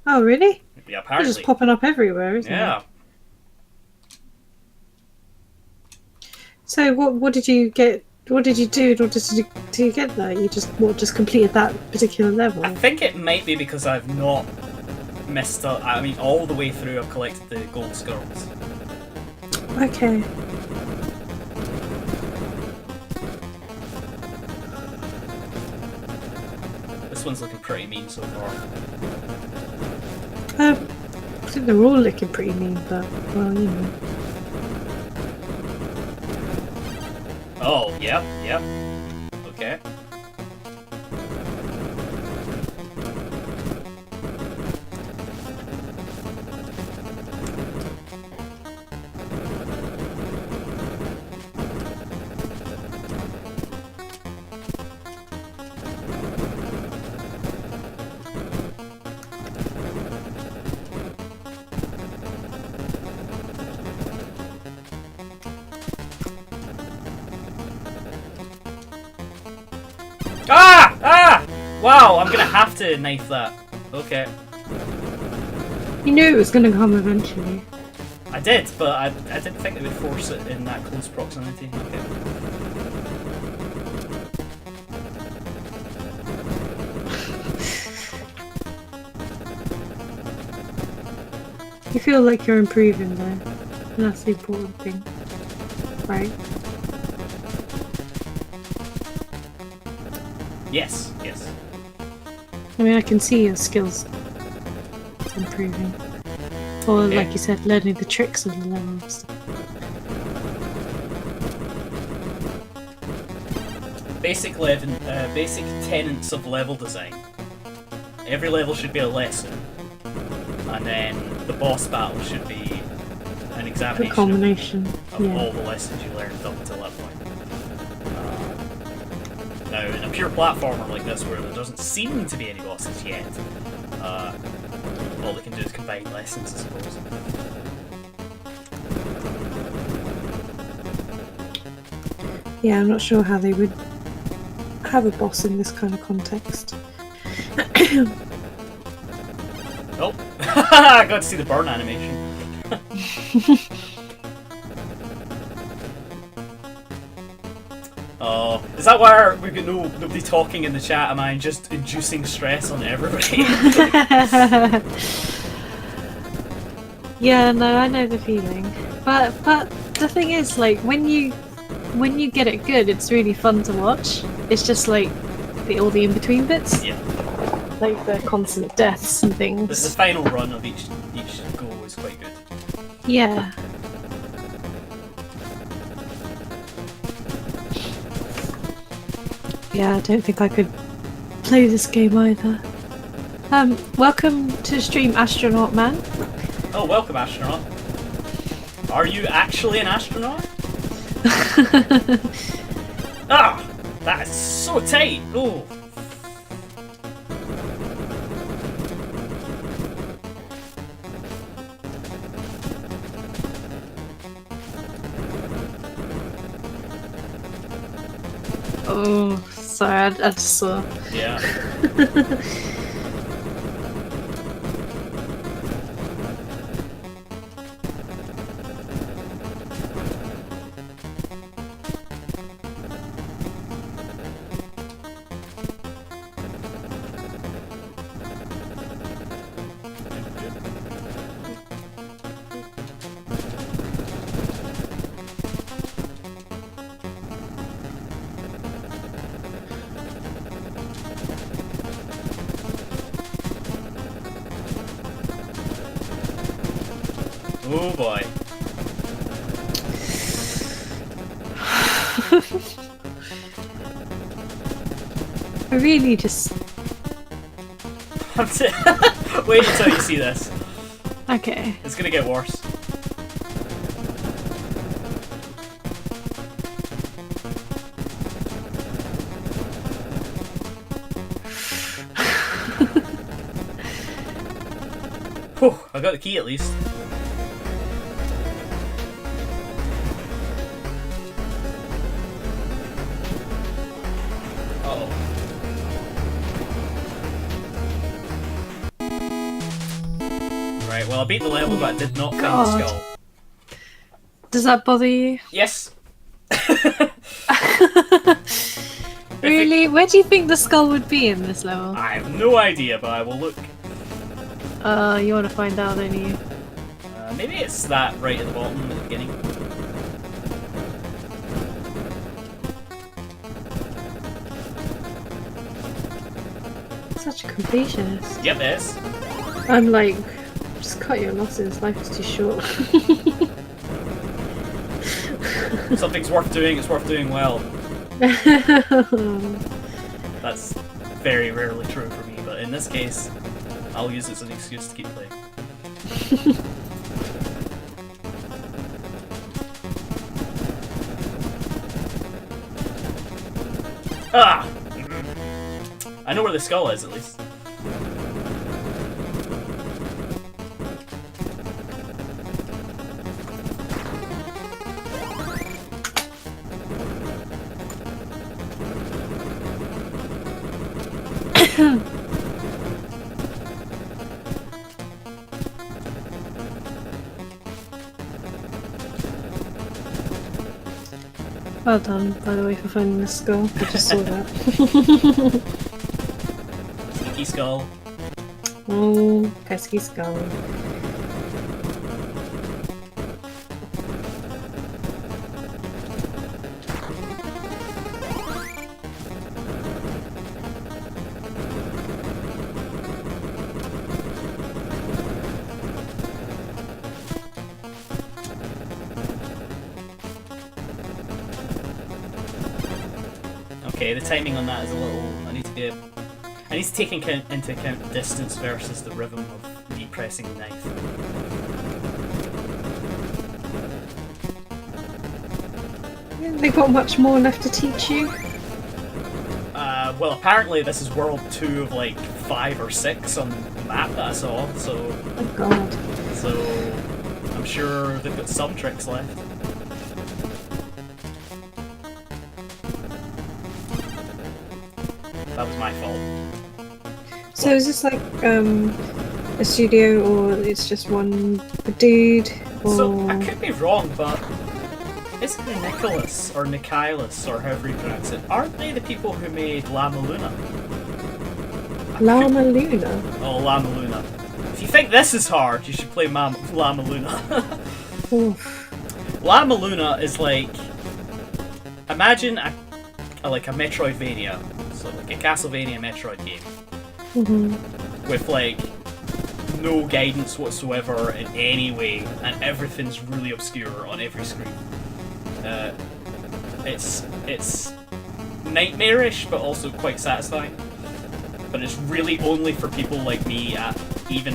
Oh, really? Yeah, They're apparently. just popping up everywhere, isn't it? Yeah. So what did you get? What did you do in order to get that? You just completed that particular level? I think it might be because I've not missed up. I mean, all the way through I've collected the gold skulls. Okay. This one's looking pretty mean so far. I think they're all looking pretty mean, but, well, you know. Oh, yep, yep. Okay. Ah! Ah! Wow, I'm gonna have to knife that. Okay. You knew it was going to come eventually. I did, but I didn't think they would force it in that close proximity. Okay. You feel like you're improving though. And that's the important thing. Right? Yes, yes. I mean, I can see your skills improving. Or, Okay. like you said, learning the tricks of the levels. Basic tenets of level design. Every level should be a lesson, and then the boss battle should be an A examination combination. of Yeah. all the lessons you learned up until that point. Now, in a pure platformer like this, where there doesn't seem to be any bosses yet, all they can do is combine lessons, I suppose. Yeah, I'm not sure how they would have a boss in this kind of context. Oh, I got to see the burn animation. Oh, is that why we've got nobody talking in the chat? Am I just inducing stress on everybody? Yeah, no, I know the feeling. But the thing is, like, when you get it good, it's really fun to watch. It's just like all the in-between bits. Yeah. Like the constant deaths and The things. final run of each go is quite good. Yeah. Yeah, I don't think I could play this game either. Welcome to the stream, Astronaut Man. Oh, welcome, astronaut. Are you actually an astronaut? Ah, that is so tight. Oh. Oh, sorry, I just saw. Yeah. Oh boy. I really just. Wait until you see this. Okay. It's gonna get worse. Whew, I got the key at least. Uh-oh. Right, well I beat the level but I did not find the God. skull. Does that bother you? Yes. Really? Where do you think the skull would be in this level? I have no idea, but I will look. You want to find out, don't you? Maybe it's that right at the bottom at the beginning. Such a completionist. Yep, it is. I'm like, just cut your losses. Life is too short. Something's worth doing, it's worth doing well. That's very rarely true for me, but in this case, I'll use it as an excuse to keep playing. Ah! I know where the skull is, at least. Well done, by the way, for finding the skull. I just saw that. Sneaky skull. Oh, pesky skull. Okay, the timing on that is a little. I need to take into account the distance versus the rhythm of me pressing the knife. They got much more left to teach you. Well, apparently this is World 2 of like 5 or 6 on the map that I saw, so. Oh god. So, I'm sure they've got some tricks left. That was my fault. So is this like a studio, or it's just one dude? Or... So, I could be wrong, but isn't it Nicholas or Nikilis or however you pronounce it? Aren't they the people who made Lama Luna? Lama Luna? Oh, Lama Luna. If you think this is hard, you should play Lama Luna. Oof. Lama Luna is like... Imagine a Metroidvania. So like a Castlevania Metroid game. Mm-hmm. With like no guidance whatsoever in any way, and everything's really obscure on every screen. It's nightmarish, but also quite satisfying. But it's really only for people like me. It even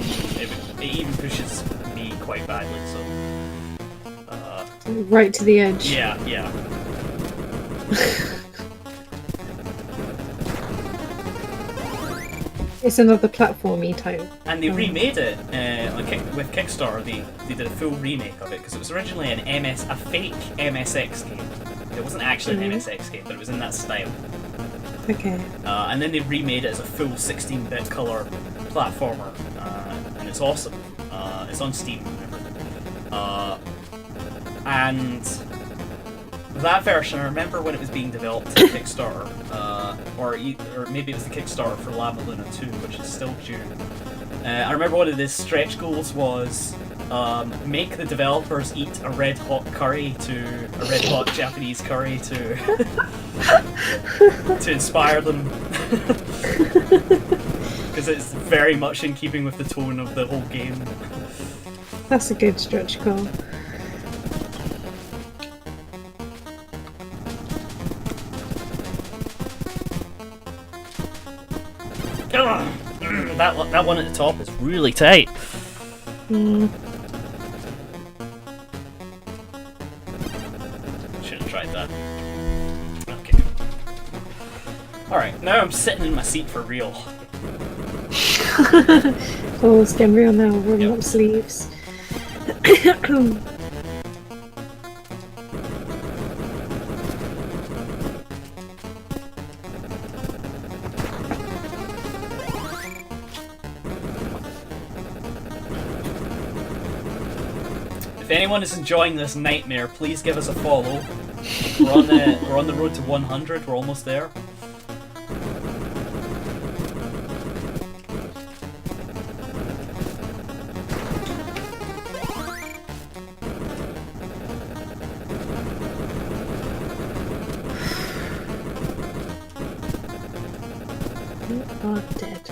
pushes me quite badly. So right to the edge. yeah. It's another platformy type. And they remade it with Kickstarter. They did a full remake of it because it was originally a fake MSX game. It wasn't actually an MSX game, but it was in that style. Okay. And then they remade it as a full 16-bit color platformer, and it's awesome. It's on Steam and everything. And that version, I remember when it was being developed to Kickstarter, or maybe it was the Kickstarter for Lama Luna 2, which is still due. I remember one of the stretch goals was make the developers eat a red hot Japanese curry to to inspire them, because it's very much in keeping with the tone of the whole game. That's a good stretch goal. That one at the top is really tight. Mm. Should have tried that. Okay. Alright, now I'm sitting in my seat for real. Oh, it's getting real now. Rolling up sleeves. If anyone is enjoying this nightmare, please give us a follow. We're on the road to 100. We're almost there. You are dead.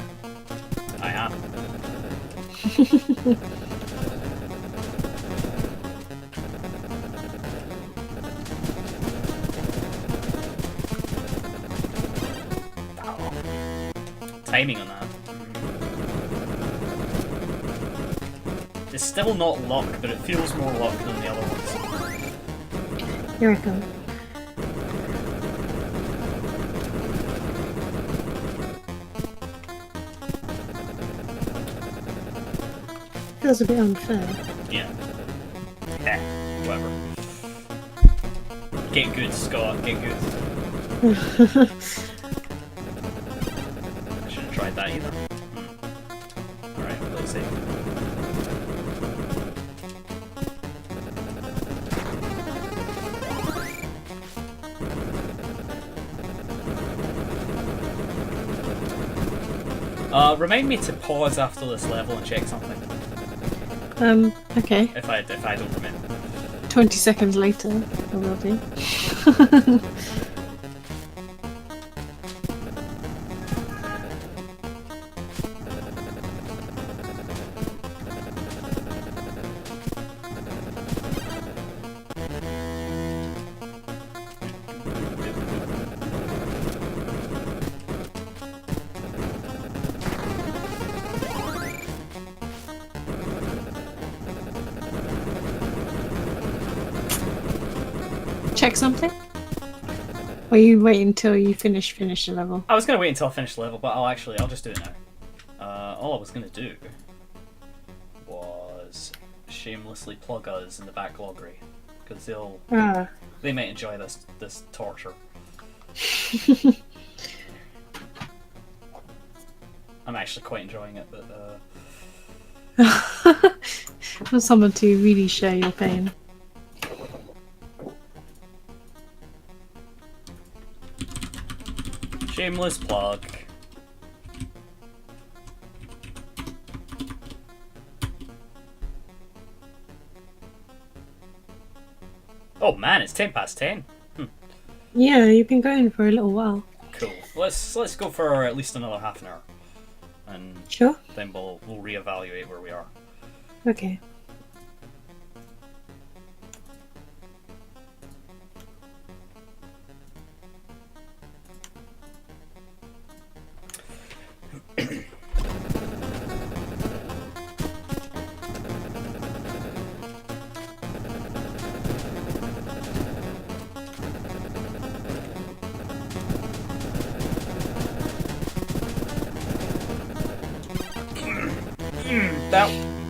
Timing on that. It's still not luck, but it feels more luck than the other ones. Here I come. Feels a bit unfair. Yeah. Heh, whatever. Get good, Scott, get good. I shouldn't have tried that either. Alright, let's see. Remind me to pause after this level and check something. Okay. If I don't remember. 20 seconds later, I will do. Check something? Or you wait until you finish the level? I was gonna wait until I finish the level, but I'll just do it now. All I was gonna do was shamelessly plug us in the backloggery, because they might enjoy this torture. I'm actually quite enjoying it, but For someone to really share your pain. shameless plug. Oh man, it's 10 past 10. Yeah, you've been going for a little while. Cool. Let's go for at least another half an hour, and Sure. then we'll reevaluate where we are. Okay.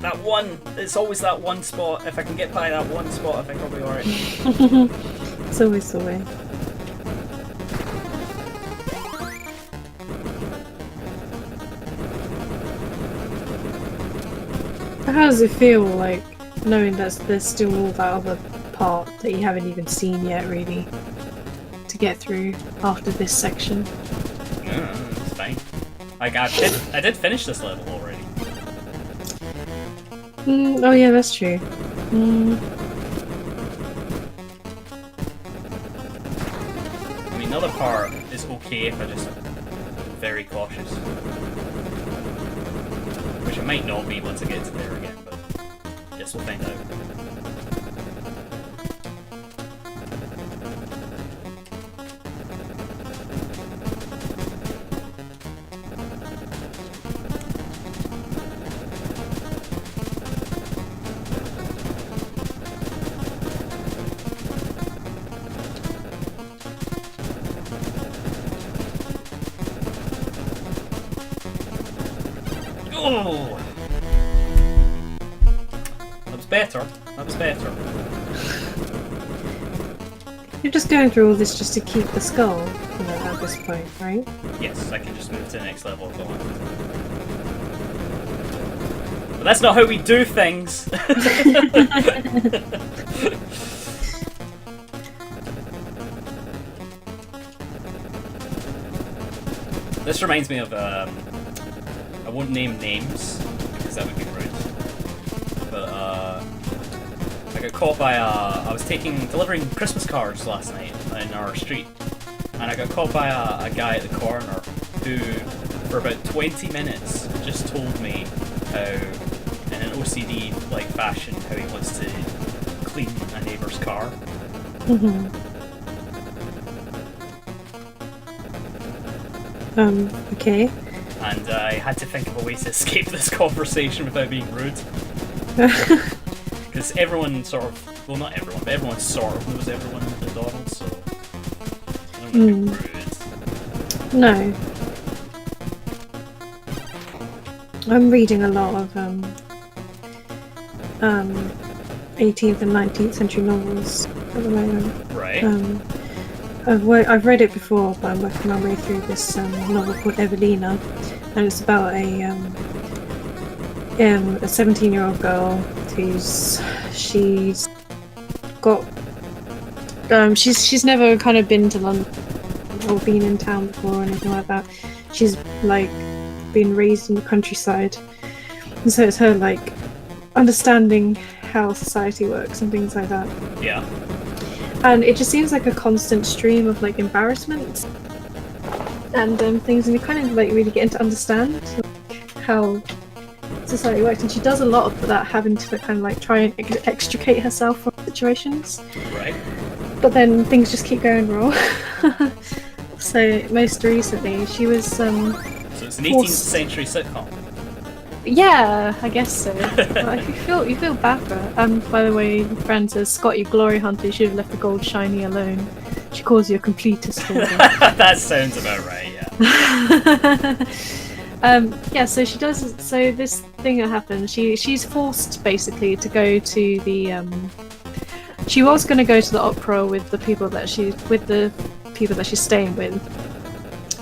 That one, it's always that one spot. If I can get by that one spot, I think I'll be alright. It's always the way. How does it feel, like, knowing that there's still all that other part that you haven't even seen yet, really, to get through after this section? Yeah, it's fine. Like, I did finish this level already. Oh yeah, that's true. I mean, the other part is okay if I just very cautious. Which it might not be once I get to there again, but guess we'll find out. Oh! That was better. That was better. You're just going through all this just to keep the skull, you know, at this point, right? Yes, I can just move to the next level if I want. But that's not how we do things! This reminds me of, I won't name names, because that would be rude. But, I got caught by I was delivering Christmas cards last night in our street. And I got caught by a guy at the corner who, for about 20 minutes, just told me how OCD like fashion how he wants to clean a neighbour's car. Okay. And I had to think of a way to escape this conversation without being rude. Because everyone sort of, well, not everyone, but everyone sort of knows everyone in McDonald's, so I don't want to be rude. No. I'm reading a lot of 18th and 19th century novels at the moment. Right. I've read it before, but I'm working my way through this novel called Evelina, and it's about a 17-year-old girl she's never kind of been to London or been in town before or anything like that. She's like been raised in the countryside, and so it's her like understanding how society works and things like that. Yeah. And it just seems like a constant stream of like embarrassment and things, and you kind of like really getting to understand like, how society works. And she does a lot of that, having to kind of like try and extricate herself from situations. Right. But then things just keep going wrong. So most recently, she was. So it's an 18th century sitcom. Yeah, I guess so. Like, you feel bad for her. By the way, the friend says, Scott, you glory hunter, you should have left the gold shiny alone. She calls you a completist holder. That sounds about right, yeah. Yeah, so she does. So this thing that happens, she's forced basically to go to the. She was going to go to the opera with the people that she's staying with.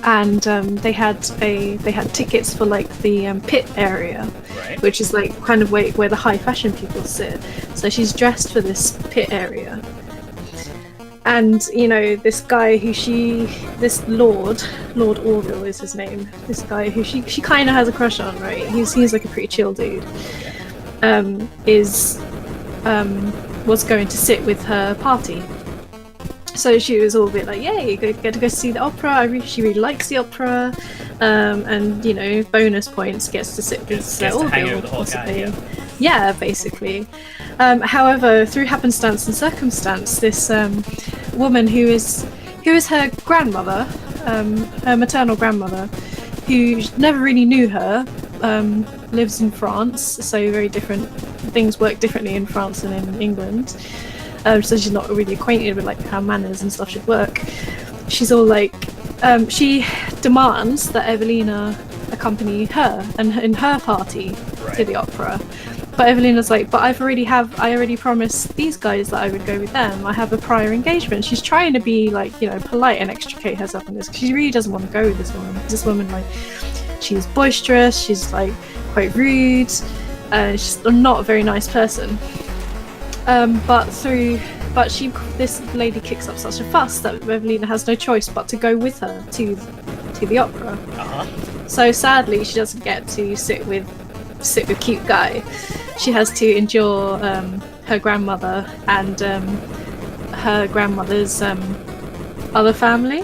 And they had tickets for like the pit area, right. Which is like kind of where the high fashion people sit. So she's dressed for this pit area, and you know this guy this Lord Orville is his name. This guy who she kind of has a crush on, right? He's like a pretty chill dude. Was going to sit with her party. So she was all a bit like, yay, get to go see the opera. She really likes the opera. And, you know, bonus points, gets to sit with Orville, possibly. Yeah, basically. However, through happenstance and circumstance, this woman who is her grandmother, her maternal grandmother, who never really knew her, lives in France, so very different things work differently in France than in England. So she's not really acquainted with like how manners and stuff should work. She's all like, she demands that Evelina accompany her and in her party to the opera. But Evelina's like, but I already promised these guys that I would go with them. I have a prior engagement. She's trying to be like, you know, polite and extricate herself from this, because she really doesn't want to go with this woman. This woman, like, she's boisterous, she's like quite rude, she's not a very nice person. This lady kicks up such a fuss that Evelina has no choice but to go with her to the opera. Uh-huh. So sadly, she doesn't get to sit with cute guy. She has to endure her grandmother and her grandmother's other family,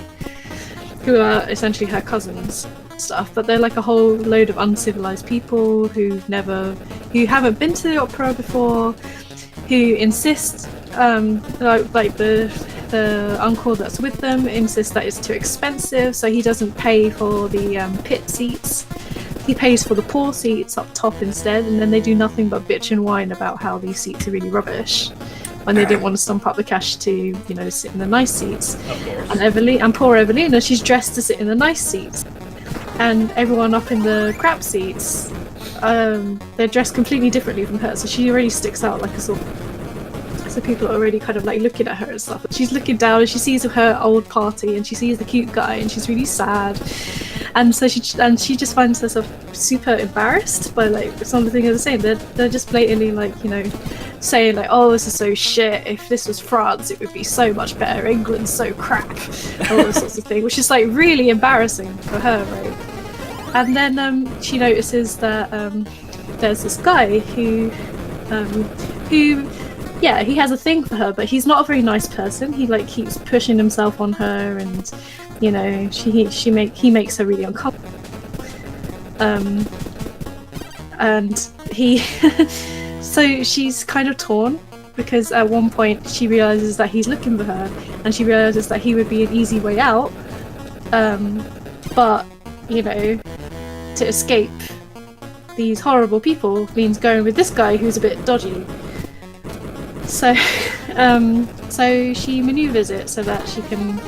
who are essentially her cousins. Stuff, but they're like a whole load of uncivilized people who haven't been to the opera before, who insist, like the uncle that's with them insists that it's too expensive, so he doesn't pay for the pit seats. He pays for the poor seats up top instead, and then they do nothing but bitch and whine about how these seats are really rubbish, when they didn't want to stump up the cash to, you know, sit in the nice seats. And poor Evelina, she's dressed to sit in the nice seats. And everyone up in the crap seats, they're dressed completely differently from her, so she already sticks out like a sore. So people are already kind of like looking at her and stuff. She's looking down and she sees her old party and she sees the cute guy and she's really sad. And so she just finds herself super embarrassed by like some of the things they're saying. They're just blatantly like, you know, saying like, oh, this is so shit. If this was France, it would be so much better. England's so crap. All those sorts of things, which is like really embarrassing for her, right? And then she notices that there's this guy who yeah, he has a thing for her, but he's not a very nice person. He like keeps pushing himself on her, and you know, he makes her really uncomfortable. and he so she's kind of torn because at one point she realizes that he's looking for her, and she realizes that he would be an easy way out, but you know, to escape these horrible people means going with this guy who's a bit dodgy. So so she maneuvers it so that she can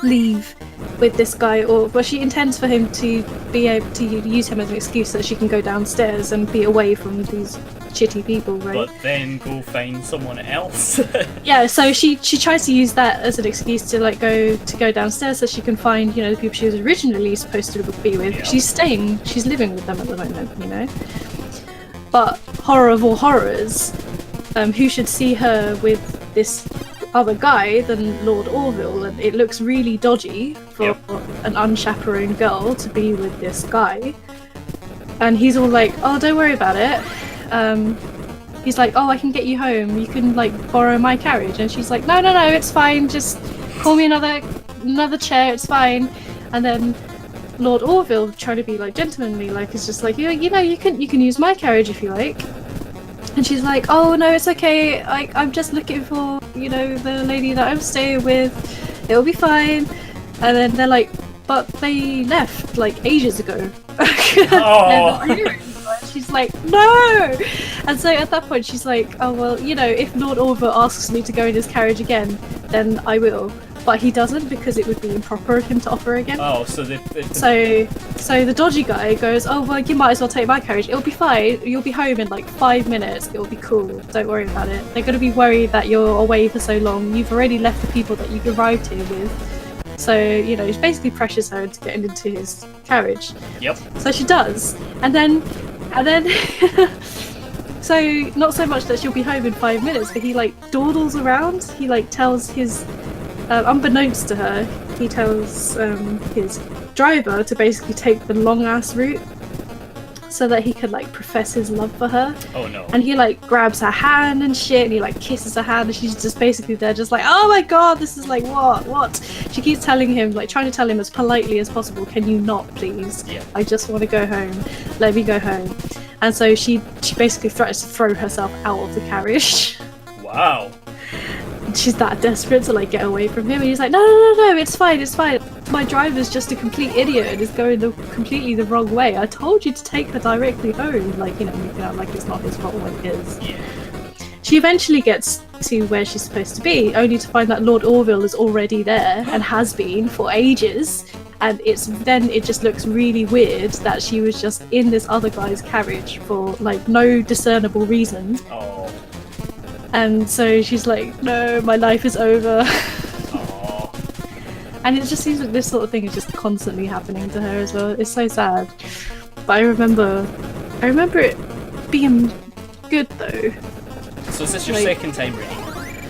leave with this guy, or well, she intends for him to be able to use him as an excuse so that she can go downstairs and be away from these shitty people, right? But then go find someone else. Yeah, so she tries to use that as an excuse to like go downstairs so she can find, you know, the people she was originally supposed to be with. Yeah. She's living with them at the moment, you know. But horror of all horrors, who should see her with this other guy than Lord Orville, and it looks really dodgy for an unchaperoned girl to be with this guy. And he's all like, "Oh, don't worry about it." He's like, "Oh, I can get you home. You can like borrow my carriage." And she's like, "No, it's fine. Just call me another chair. It's fine." And then Lord Orville, trying to be like gentlemanly, like is just like, you know, you can use my carriage if you like. And she's like, "Oh no, it's okay. I'm just looking for, you know, the lady that I'm staying with. It'll be fine." And then they're like, "But they left like ages ago." Oh. She's like, "No!" And so at that point she's like, "Oh well, you know, if Lord Orville asks me to go in his carriage again, then I will." But he doesn't, because it would be improper of him to offer again. Oh, so So the dodgy guy goes, "Oh well, you might as well take my carriage. It'll be fine. You'll be home in like 5 minutes. It'll be cool. Don't worry about it. They're gonna be worried that you're away for so long. You've already left the people that you arrived here with." So, you know, he basically pressures her into getting into his carriage. Yep. So she does. And then so not so much that she'll be home in 5 minutes, but he like dawdles around. He like tells his unbeknownst to her, he tells his driver to basically take the long ass route so that he could like profess his love for her. Oh no. And he like grabs her hand and shit, and he like kisses her hand, and she's just basically there just like, "Oh my god, this is like what?" She keeps telling him, like trying to tell him as politely as possible, "Can you not please? Yeah. I just want to go home. Let me go home." And so she basically threatens to throw herself out of the carriage. Wow. She's that desperate to like get away from him, and he's like, no, it's fine. My driver's just a complete idiot and is going completely the wrong way. I told you to take her directly home." Like, you know, making out like it's not his fault when it is. Yeah. She eventually gets to where she's supposed to be, only to find that Lord Orville is already there and has been for ages. And it just looks really weird that she was just in this other guy's carriage for like no discernible reason. Oh. And so she's like, "No, my life is over." Oh. And it just seems like this sort of thing is just constantly happening to her as well. It's so sad. But I remember it being good though. So is this your Like- second time reading?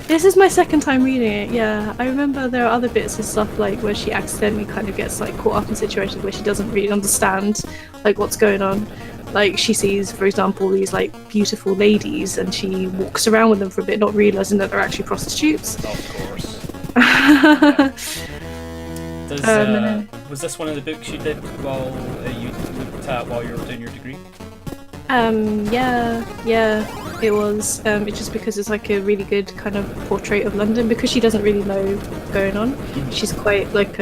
This is my second time reading it, yeah. I remember there are other bits of stuff like where she accidentally kind of gets like caught up in situations where she doesn't really understand like what's going on. Like she sees, for example, these like beautiful ladies, and she walks around with them for a bit, not realizing that they're actually prostitutes. Of course. Does was this one of the books you did while you looked at while you were doing your degree? Yeah, it was. It's just because it's like a really good kind of portrait of London, because she doesn't really know what's going on. She's quite like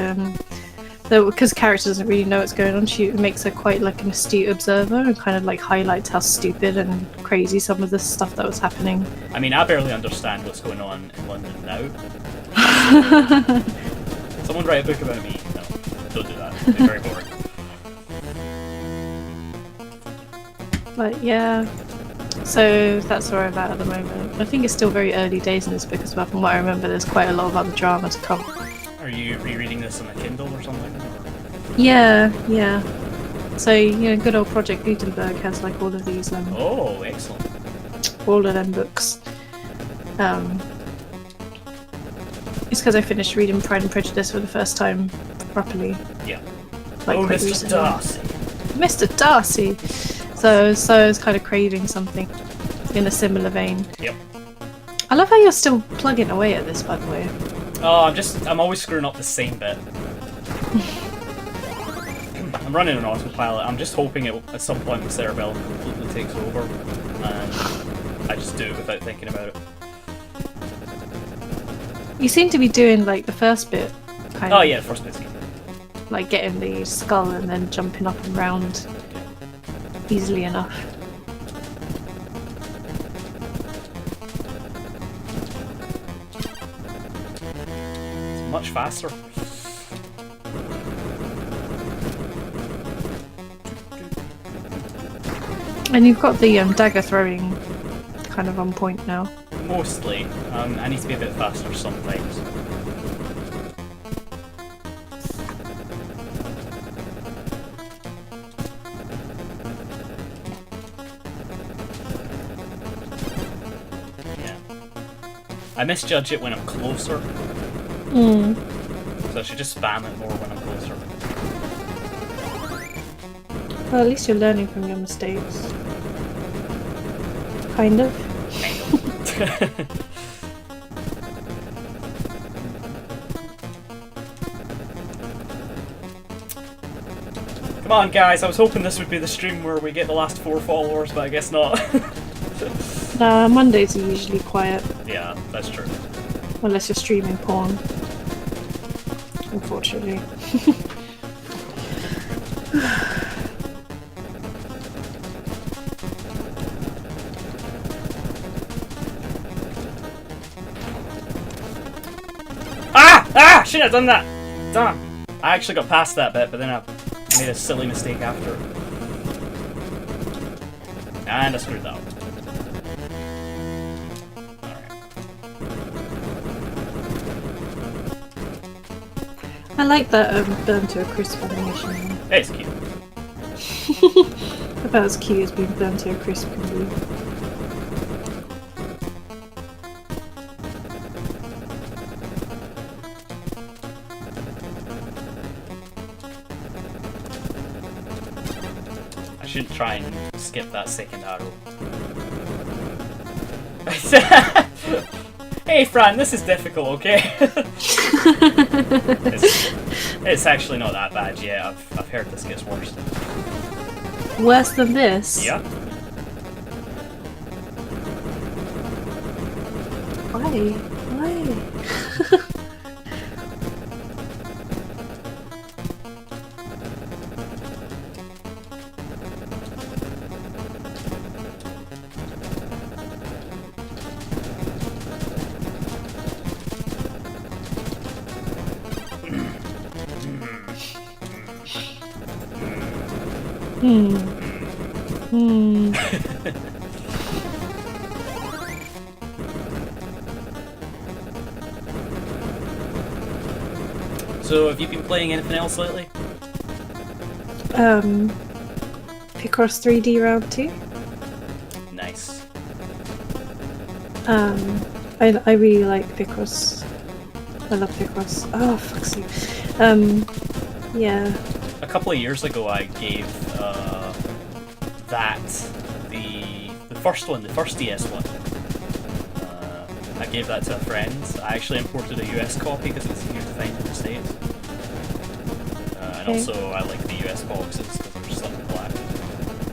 because the character doesn't really know what's going on, she makes her quite like an astute observer and kind of like highlights how stupid and crazy some of the stuff that was happening. I mean, I barely understand what's going on in London now. Someone write a book about me. No, don't do that. It's very boring. But yeah, so that's where I'm at the moment. I think it's still very early days in this book as well. From what I remember, there's quite a lot of other drama to come. Are you rereading this on a Kindle or something? Yeah. So, you know, good old Project Gutenberg has like all of these, Oh, excellent. all of them books. It's because I finished reading Pride and Prejudice for the first time properly. Yeah. Like Oh, quite Mr. recently. Darcy. Mr. Darcy! So I was kind of craving something in a similar vein. Yep. I love how you're still plugging away at this, by the way. Oh, I'm always screwing up the same bit. I'm I'm running on autopilot. I'm just hoping at some point the cerebellum completely takes over, and I just do it without thinking about it. You seem to be doing like the first bit, kind of. Oh yeah, the first bit's easy. Like getting the skull and then jumping up and round easily enough. It's much faster. And you've got the dagger throwing kind of on point now. Mostly. I need to be a bit faster sometimes. Yeah. I misjudge it when I'm closer. So I should just spam it more when I'm closer. Well, at least you're learning from your mistakes. Kind of. Come on guys, I was hoping this would be the stream where we get the last 4 followers, but I guess not. Nah, Mondays are usually quiet. Yeah, that's true. Unless you're streaming porn. Unfortunately. Ah! Shit, I've done that! Damn! I actually got past that bit, but then I made a silly mistake after. And I screwed that up. Alright. I like that burn to a crisp animation. It's cute. About as cute as being burnt to a crisp can be. I shouldn't try and skip that second arrow. Hey Fran, this is difficult, okay? it's actually not that bad yet. I've heard this gets worse. Worse than this? Yeah. Why? Why? So, have you been playing anything else lately? Picross 3D Round 2. Nice. I really like Picross. I love Picross. Oh, fuck's sake. Yeah. A couple of years ago, I gave the first one, the first DS one. I gave that to a friend. I actually imported a US copy because it's easier to find in the States. And also, I like the US boxes because they're just like black.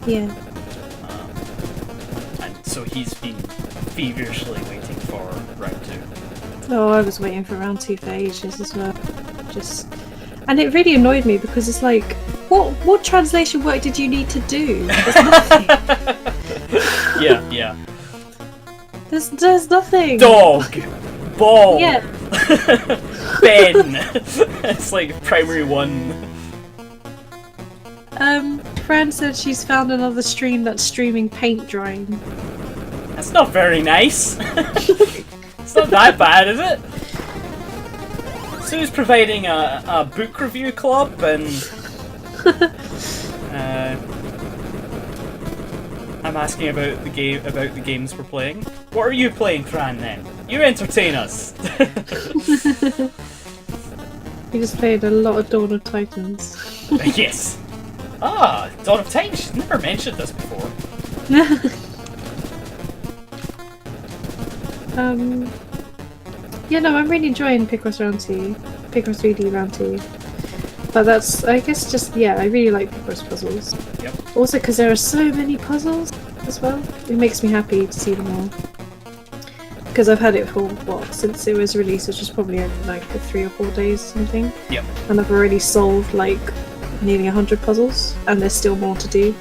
Yeah. And so he's been feverishly waiting for round 2. Oh, I was waiting for round 2 for ages as well. And it really annoyed me because it's like, what translation work did you need to do? There's nothing. Yeah. There's nothing. Dog! Ball! Yeah. Ben! It's like primary 1. Fran said she's found another stream that's streaming paint drying. That's not very nice. It's not that bad, is it? Sue's providing a book review club, and I'm asking about the games we're playing. What are you playing, Fran? Then you entertain us. You just played a lot of Dawn of Titans. Yes. Ah, Dawn of Titans. She's never mentioned this before. Yeah, no, I'm really enjoying Picross Round 2. Picross 3D Round 2. But that's, I guess, just yeah. I really like Picross puzzles. Yep. Also, because there are so many puzzles as well, it makes me happy to see them all. Because I've had it for what, since it was released, which is probably only like for 3 or 4 days or something. Yep. And I've already solved like nearly 100 puzzles, and there's still more to do,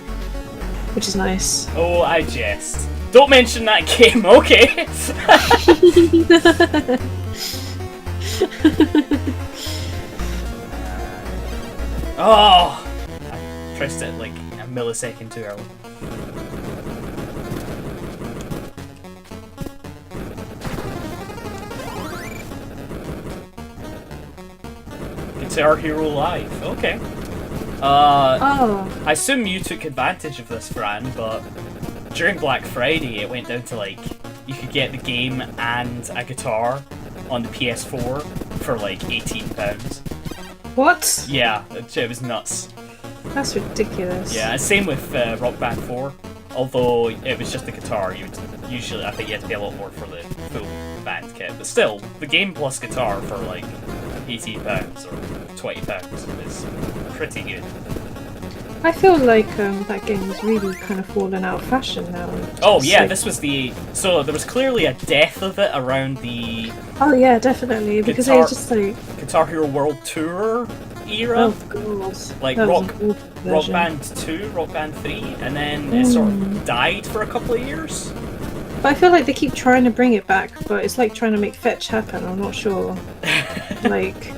which is nice. Oh, I jest. Don't mention that game, okay? Oh! I pressed it like a millisecond too early. Guitar Hero Live, okay. Oh. I assume you took advantage of this, Fran, but during Black Friday it went down to like, you could get the game and a guitar on the PS4 for like £18. What? Yeah, it was nuts. That's ridiculous. Yeah, and same with Rock Band 4. Although it was just the guitar, you would usually, I think you had to pay a lot more for the full band kit. But still, the game plus guitar for like £18 or £20 is pretty good. I feel like that game has really kind of fallen out of fashion now. Oh yeah, like... this was the... So there was clearly a death of it around the... Oh yeah, definitely, because they just like... Guitar Hero World Tour era. Oh god. Like Rock Band 2, Rock Band 3, and then it sort of died for a couple of years. But I feel like they keep trying to bring it back, but it's like trying to make fetch happen, I'm not sure. Like,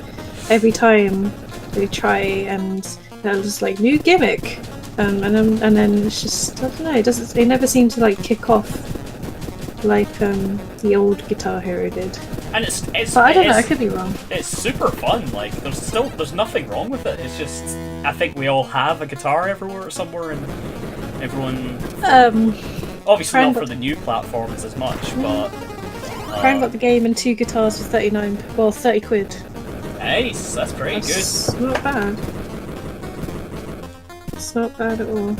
every time they try and there's just like new gimmick, and then it's just, I don't know, they never seem to like kick off like the old Guitar Hero did. And it's but I don't know, I could be wrong. It's super fun. Like there's nothing wrong with it. It's just, I think we all have a guitar everywhere somewhere, and everyone obviously not for the new platforms as much, but Crown got the game and 2 guitars for 30 quid. Nice, that's pretty That's good. Not bad. It's not bad at all.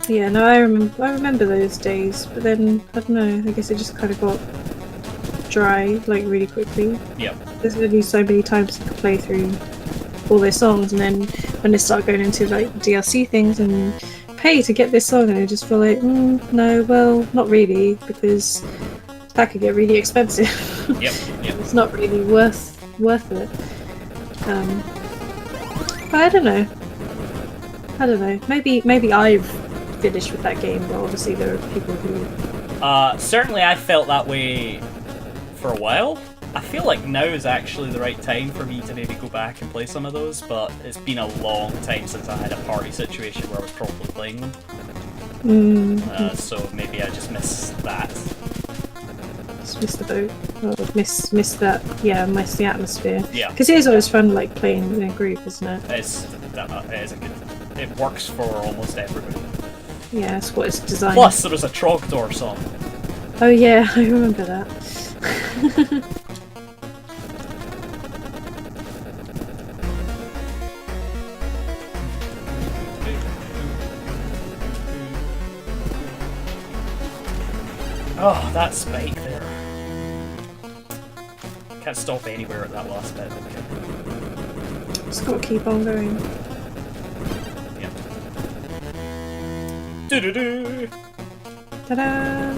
Yeah, no, I remember those days, but then I don't know. I guess it just kind of got dry like really quickly. Yep. There's only so many times you can play through all their songs, and then when they start going into like DLC things and pay to get this song, and I just feel like, no, well, not really, because that could get really expensive. Yep. It's not really worth it. But I don't know. Maybe I've finished with that game, but obviously there are people who. Certainly I felt that way for a while. I feel like now is actually the right time for me to maybe go back and play some of those, but it's been a long time since I had a party situation where I was properly playing them. So maybe I just missed that. Just missed the boat. Or miss that. Yeah, miss the atmosphere. Yeah. Because it is always fun, like playing in a group, isn't it? It is a good. It works for almost everybody. Yeah, it's what it's designed. Plus, there was a Trogdor song. Oh yeah, I remember that. Oh, that spike there. Can't stop anywhere at that last bit. Okay. Just gotta keep on going. Yep. Do-do-do! Ta-da!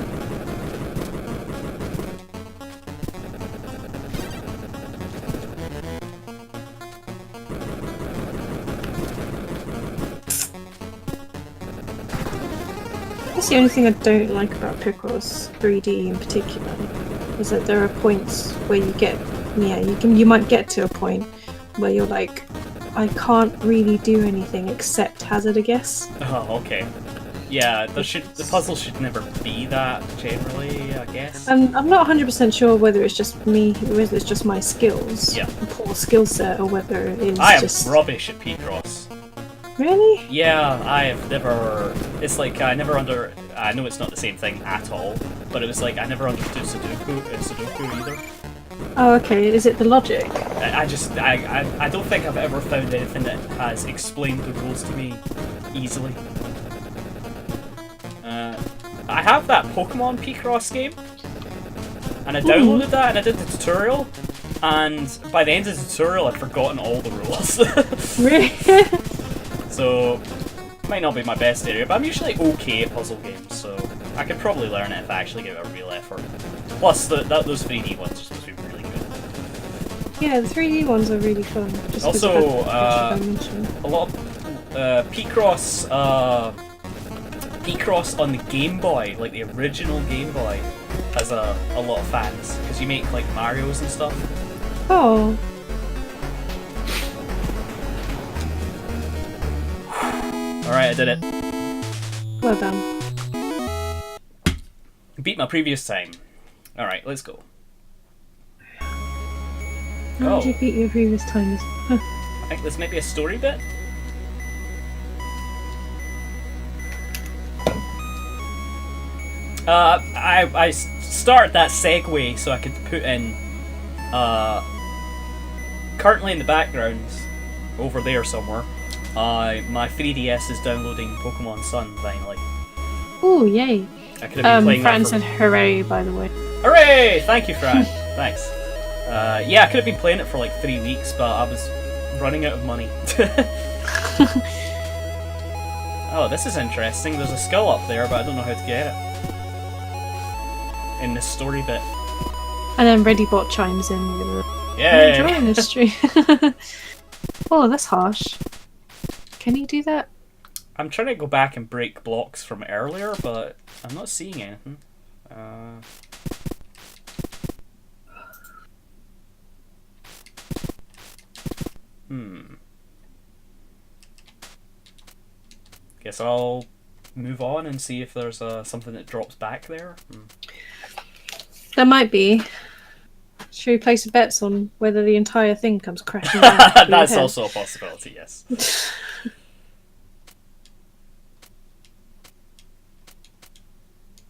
That's the only thing I don't like about Picross 3D in particular, is that there are points where you might get to a point where you're like, I can't really do anything except hazard a guess. Oh, okay. Yeah, the puzzle should never be that generally, I guess. And I'm not 100% sure whether it's just me, whether it's just my skills, yeah, poor skill set, or whether it is I am just rubbish at Picross. Really? Yeah, I have never. It's like I never I know it's not the same thing at all, but it was like I never understood Sudoku either. Oh, okay. Is it the logic? I don't think I've ever found anything that has explained the rules to me easily. I have that Pokemon Picross game, and I downloaded that and I did the tutorial, and by the end of the tutorial I'd forgotten all the rules. Really? So, might not be my best area, but I'm usually okay at puzzle games, so I could probably learn it if I actually give it a real effort. Plus, those 3D ones are supposed to be really good. Yeah, the 3D ones are really fun. Just Also, a lot of P-Cross on the Game Boy, like the original Game Boy, has a lot of fans, because you make like Marios and stuff. Oh. Alright, I did it. Well done. Beat my previous time. Alright, let's go. How did you beat your previous times? I think this might be a story bit. I started that segue so I could put in currently in the background over there somewhere my 3DS is downloading Pokemon Sun finally. Oh, yay. I could have been playing Fran that for... said hooray, by the way. Hooray! Thank you, Fran. Thanks. Yeah, I could have been playing it for like 3 weeks, but I was running out of money. Oh, this is interesting. There's a skull up there, but I don't know how to get it. In this story bit. And then ReadyBot chimes in with a... Yeah. I'm enjoying this stream. Oh, that's harsh. Can you do that? I'm trying to go back and break blocks from earlier, but I'm not seeing anything. Guess I'll move on and see if there's something that drops back there. There might be. Should we place bets on whether the entire thing comes crashing down? That's also a possibility, yes.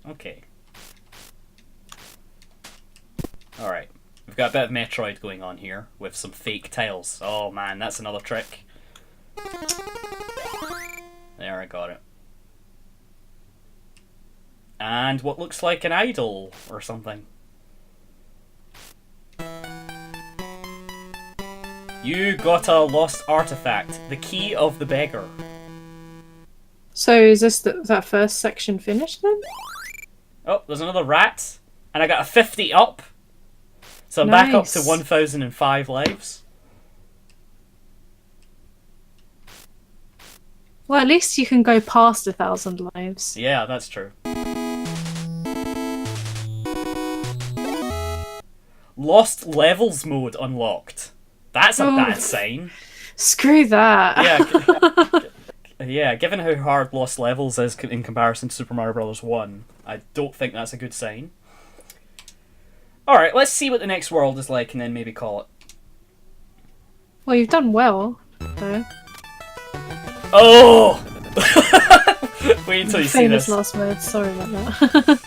Okay. Alright. We've got a bit of Metroid going on here with some fake tiles. Oh man, that's another trick. There, I got it. And what looks like an idol or something. You got a lost artifact, the key of the beggar. So is this that first section finished then? Oh, there's another rat. And I got a 50 up. So I'm back up to 1005 lives. Well, at least you can go past 1,000 lives. Yeah, that's true. Lost levels mode unlocked. That's a bad sign. Screw that. Yeah, given how hard Lost Levels is in comparison to Super Mario Bros. 1, I don't think that's a good sign. Alright, let's see what the next world is like and then maybe call it. Well, you've done well, though. Oh! Wait until you see Famous this. last words, sorry about that.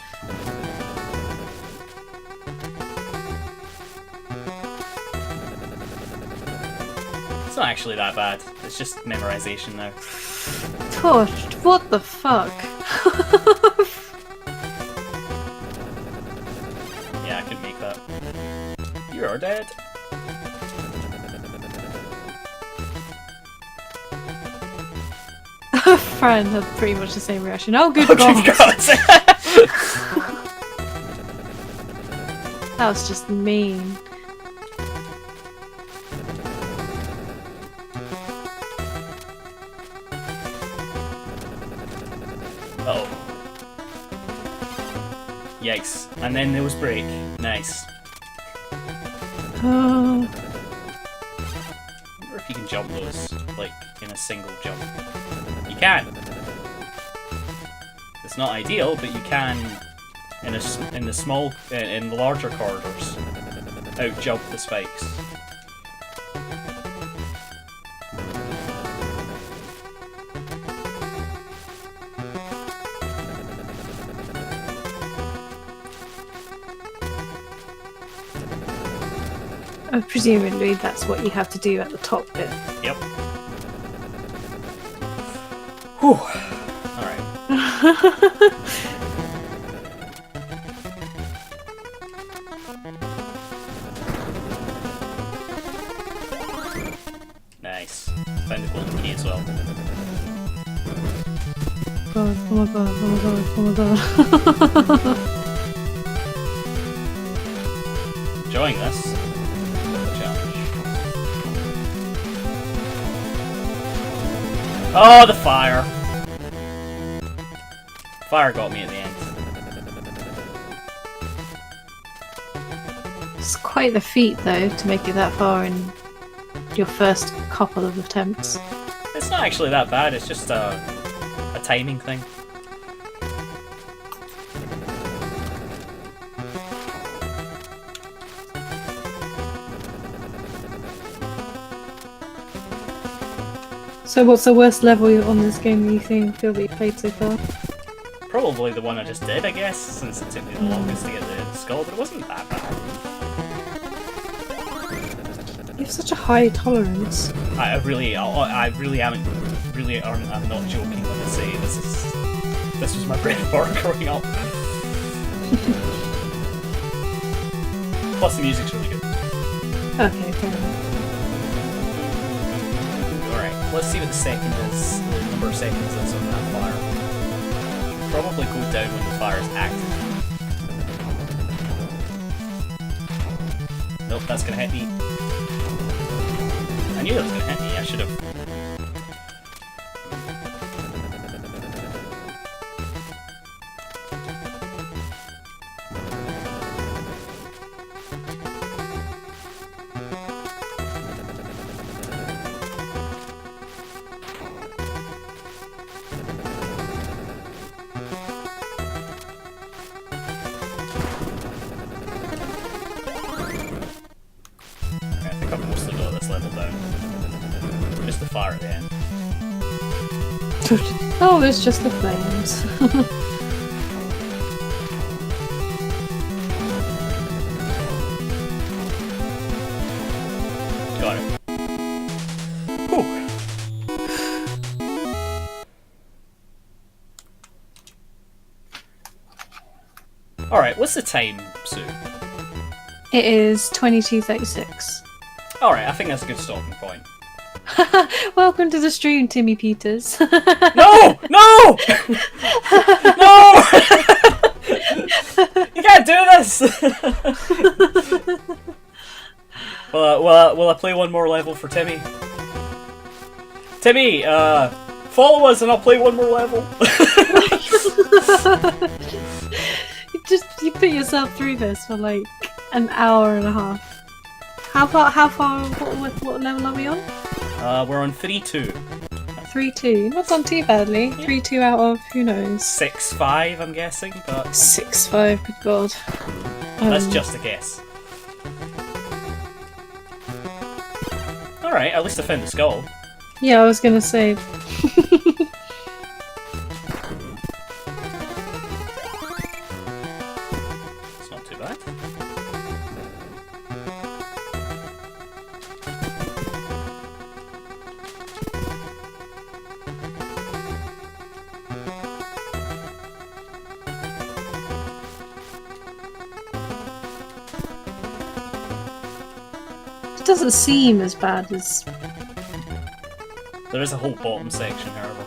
It's not actually that bad. It's just memorization now. Torched, what the fuck? Yeah, I could make that. You're dead. Fran had pretty much the same reaction. Oh, good Oh, god! good God. That was just mean. Oh. Yikes. And then there was break. Nice. Oh. I wonder if you can jump those, like, in a single jump. You can! It's not ideal, but you can, in the larger corridors, out-jump the spikes. Presumably that's what you have to do at the top bit. Yep. Whew. Alright. found the golden key as well. God, oh my god, oh my god, oh my god. Enjoying this. Challenge. Oh, the fire! Fire got me at the end. It's quite the feat, though, to make it that far in your first couple of attempts. It's not actually that bad, it's just a timing thing. So what's the worst level on this game you feel that you've played so far? Probably the one I just did, I guess, since it took me the longest to get the skull, but it wasn't that bad. You have such a high tolerance. I really haven't, I'm not joking when I say this was my bread and butter growing up. Plus the music's really good. Okay, fair enough. Alright, let's see what the second is, the number of seconds is on that fire. Should probably go down when the fire is active. Nope, that's gonna hit me. I knew that was gonna hit me, I should have. I think I've mostly got this level down. Just the fire at the end. Oh, it's just the flames. Got it. Whew. Alright, what's the time, Sue? It is 22:36. Alright, I think that's a good stopping point. Welcome to the stream, Timmy Peters. No! No! No! You can't do this! Will I play one more level for Timmy? Timmy, follow us and I'll play one more level. You put yourself through this for like an hour and a half. How far, what level are we on? We're on 3-2. 3-2, not done too badly. 3-2 out of, who knows? 6-5, I'm guessing, but 6-5, good god. that's just a guess. Alright, at least I found the skull. Yeah, I was gonna say. It's not too bad. It doesn't seem as bad as. There is a whole bottom section, however.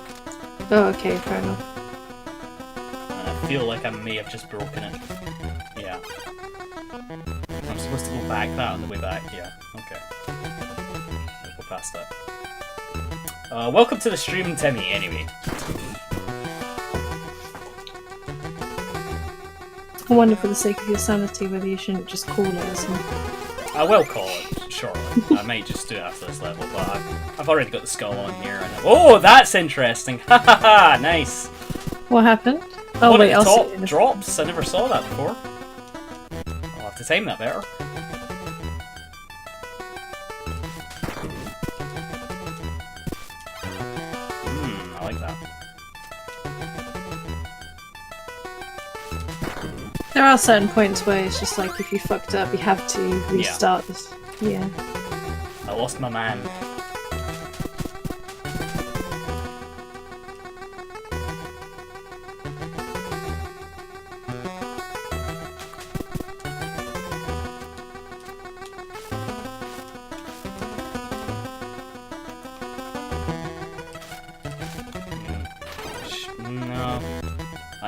Oh, okay, fair enough. And I feel like I may have just broken it. Yeah. I'm supposed to go back that on the way back, yeah. Okay. Let's go past that. Welcome to the stream, Timmy, anyway. I wonder, for the sake of your sanity, whether you shouldn't just call it as well. I will call it shortly. I might just do it after this level, but I've already got the skull on here. And oh, that's interesting! Ha ha ha! Nice. What happened? Oh One wait, at the I'll top see it. drops. I never saw that before. I'll have to time that better. I like that. There are certain points where it's just like, if you fucked up, you have to restart this. Yeah. I lost my man.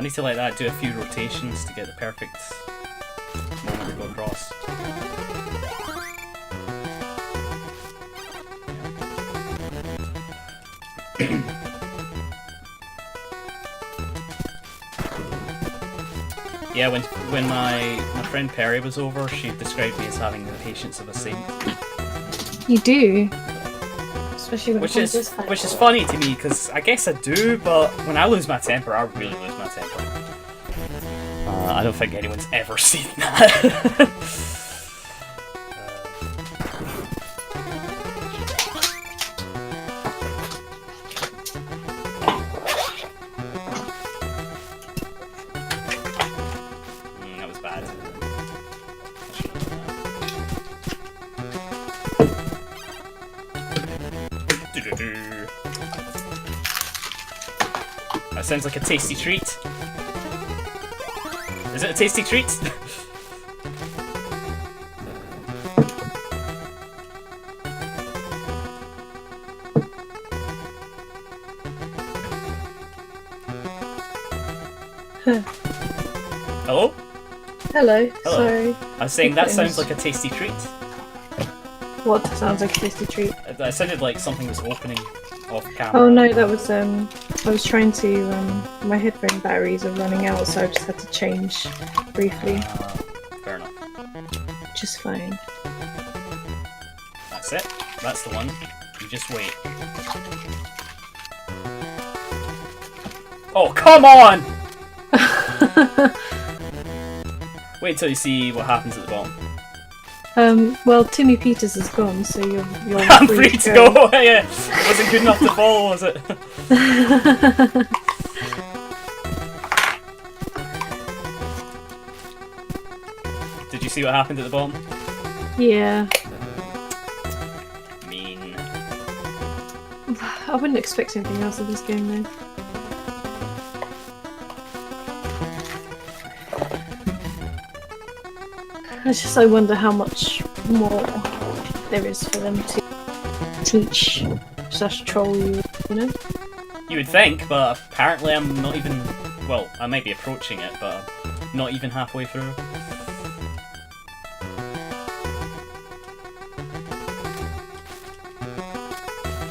I need to let that do a few rotations to get the perfect moment to go across. Yeah, when my friend Perry was over, she described me as having the patience of a saint. You do. Especially when Which is funny to me, because I guess I do, but when I lose my temper, I really lose my temper. I don't think anyone's ever seen that. That was bad. That sounds like a tasty treat. Is it a tasty treat? Hello? Hello. Hello. Sorry. I was saying that sounds like a tasty treat. What sounds like a tasty treat? That sounded like something was opening off camera. Oh no, that was I was trying to my headphone batteries are running out, so I just had to change briefly. Fair enough. Just fine. That's it. That's the one. You just wait. Oh, come on! Wait until you see what happens at the bottom. Well, Timmy Peters is gone, so you're I'm free to go. Yeah, it wasn't good enough to follow, was it? Did you see what happened at the bottom? Yeah. Mean. I wouldn't expect anything else of this game, though. I wonder how much more there is for them to teach / troll you, you know? You would think, but apparently I'm not even... Well, I might be approaching it, but I'm not even halfway through.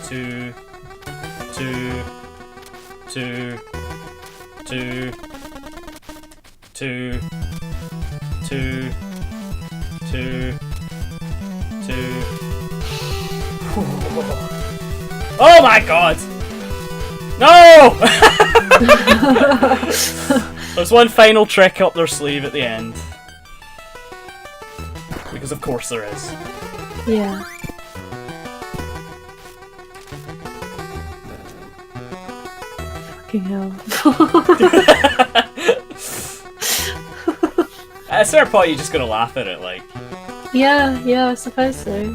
Two... Oh my god! No! There's one final trick up their sleeve at the end. Because of course there is. Yeah. Fucking hell. At a certain point, you're just gonna laugh at it, like. Yeah, I suppose so.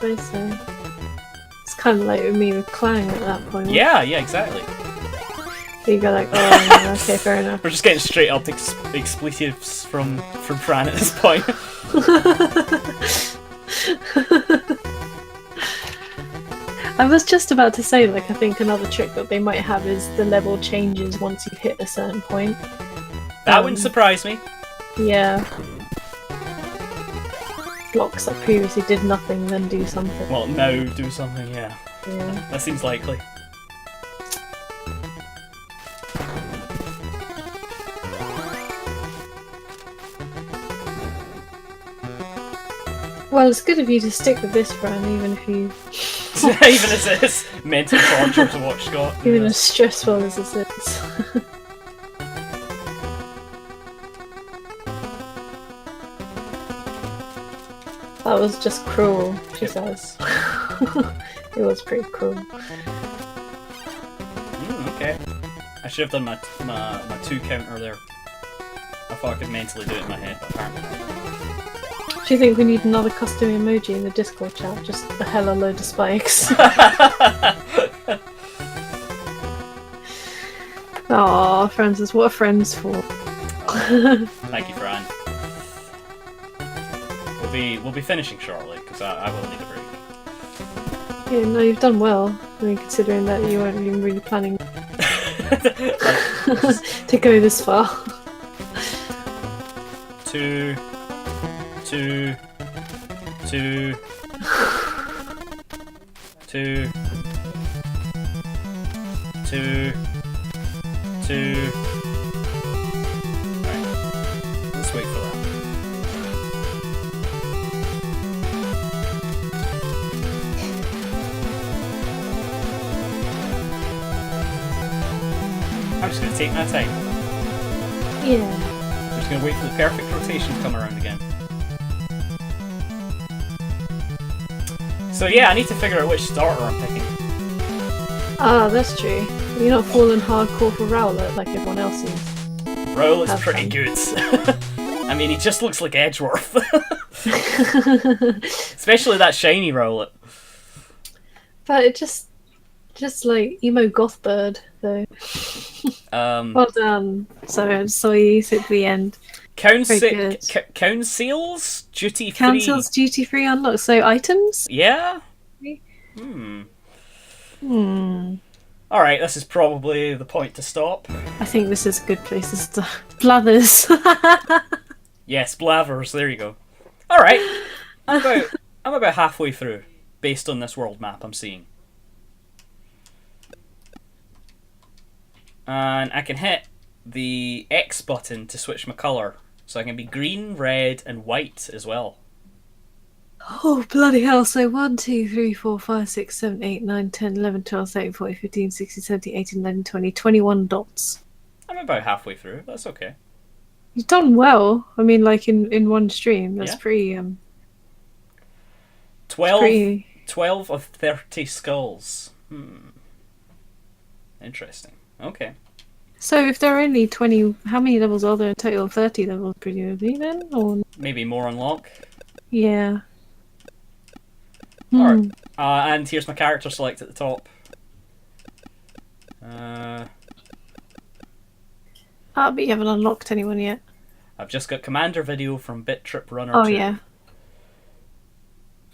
It's kind of like with me with Clang at that point. Yeah, exactly. So you go like, oh, no, okay, fair enough. We're just getting straight up expletives from Fran at this point. I was just about to say, like, I think another trick that they might have is the level changes once you hit a certain point. That wouldn't surprise me. Yeah. Blocks that previously did nothing, then do something. Well, now do something, yeah. Yeah. That seems likely. Well, it's good of you to stick with this, Fran, even if you... Even as it's mental torture to watch Scott. Even as stressful as this is. That was just cruel, she says. It was pretty cruel. Okay. I should have done my 2 counter there. I thought I could mentally do it in my head, but apparently not. Do you think we need another custom emoji in the Discord chat? Just a hella load of spikes. Aw, Francis, what are friends for? Thank you, Fran. We'll be finishing shortly, because I will need a break. Yeah, no, you've done well. I mean, considering that you weren't even really planning. To go this far. 2, 2, 2, 2, 2, 2. Right. Let's wait for that. I'm just going to take my time. Yeah. I'm just going to wait for the perfect rotation to come around again. So yeah, I need to figure out which starter I'm picking. Ah, that's true. You're not falling hardcore for Rowlet like everyone else is. Rowlet's pretty good. I mean, he just looks like Edgeworth. Especially that shiny Rowlet. But it just like emo goth bird though. Well done. So you sit to the end. Council's duty free. Council's duty free unlock. So items? Yeah. Alright, this is probably the point to stop. I think this is a good place to start. Blathers. Yes, Blathers, there you go. Alright. I'm about halfway through, based on this world map I'm seeing. And I can hit the X button to switch my colour. So I can be green, red, and white as well. Oh, bloody hell. So 1, 2, 3, 4, 5, 6, 7, 8, 9, 10, 11, 12, 13, 14, 15, 16, 17, 18, 19, 20, 21 dots. I'm about halfway through. That's okay. You've done well. I mean, like in one stream. That's pretty... 12 of 30 skulls. Interesting. Okay. So if there are only 20... How many levels are there in total? 30 levels, presumably, then? Or... Maybe more unlock. Yeah. Alright. And here's my character select at the top. But you haven't unlocked anyone yet. I've just got Commander video from BitTrip Runner 2. Yeah.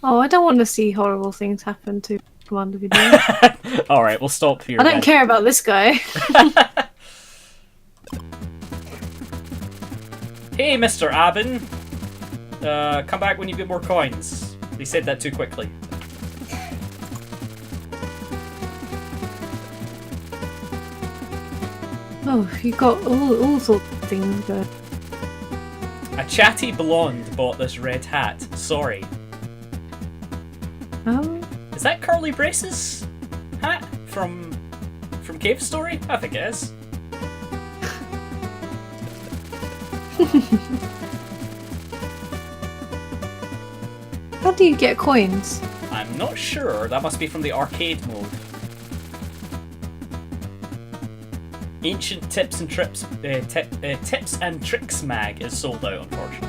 Oh, I don't want to see horrible things happen to Commander video. Alright, we'll stop here. I don't care about this guy. Hey, Mr. Aben. Come back when you get more coins. They said that too quickly. Oh, you got all sorts of things going. A chatty blonde bought this red hat. Sorry. Oh. Is that Curly Brace's hat from Cave Story? I think it is. How do you get coins? I'm not sure. That must be from the arcade mode. Ancient Tips and Trips, Tips and Tricks mag is sold out, unfortunately.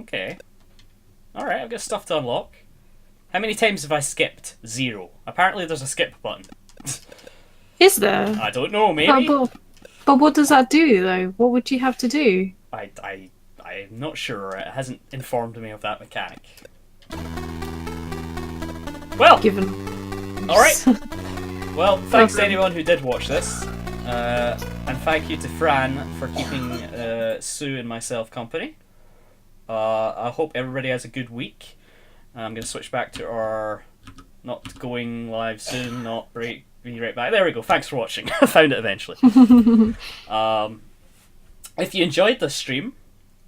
Okay. Alright, I've got stuff to unlock. How many times have I skipped? 0. Apparently there's a skip button. Is there? I don't know, maybe? But what does that do, though? What would you have to do? I'm not sure. It hasn't informed me of that mechanic. Well! Given. Alright. Well, thanks to anyone who did watch this. And thank you to Fran for keeping Sue and myself company. I hope everybody has a good week. I'm going to switch back to our not going live soon, not break, be right back. There we go. Thanks for watching. I found it eventually. If you enjoyed this stream,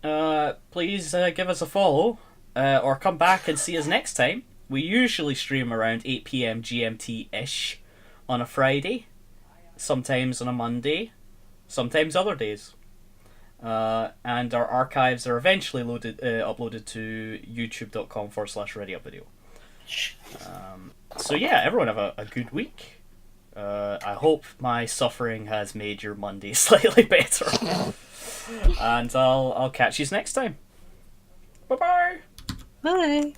please give us a follow or come back and see us next time. We usually stream around 8 PM GMT-ish on a Friday, sometimes on a Monday, sometimes other days. And our archives are eventually uploaded to youtube.com/ReadyUpVideo. So yeah, everyone have a good week. I hope my suffering has made your Monday slightly better. And I'll catch you next time. Bye-bye! Bye!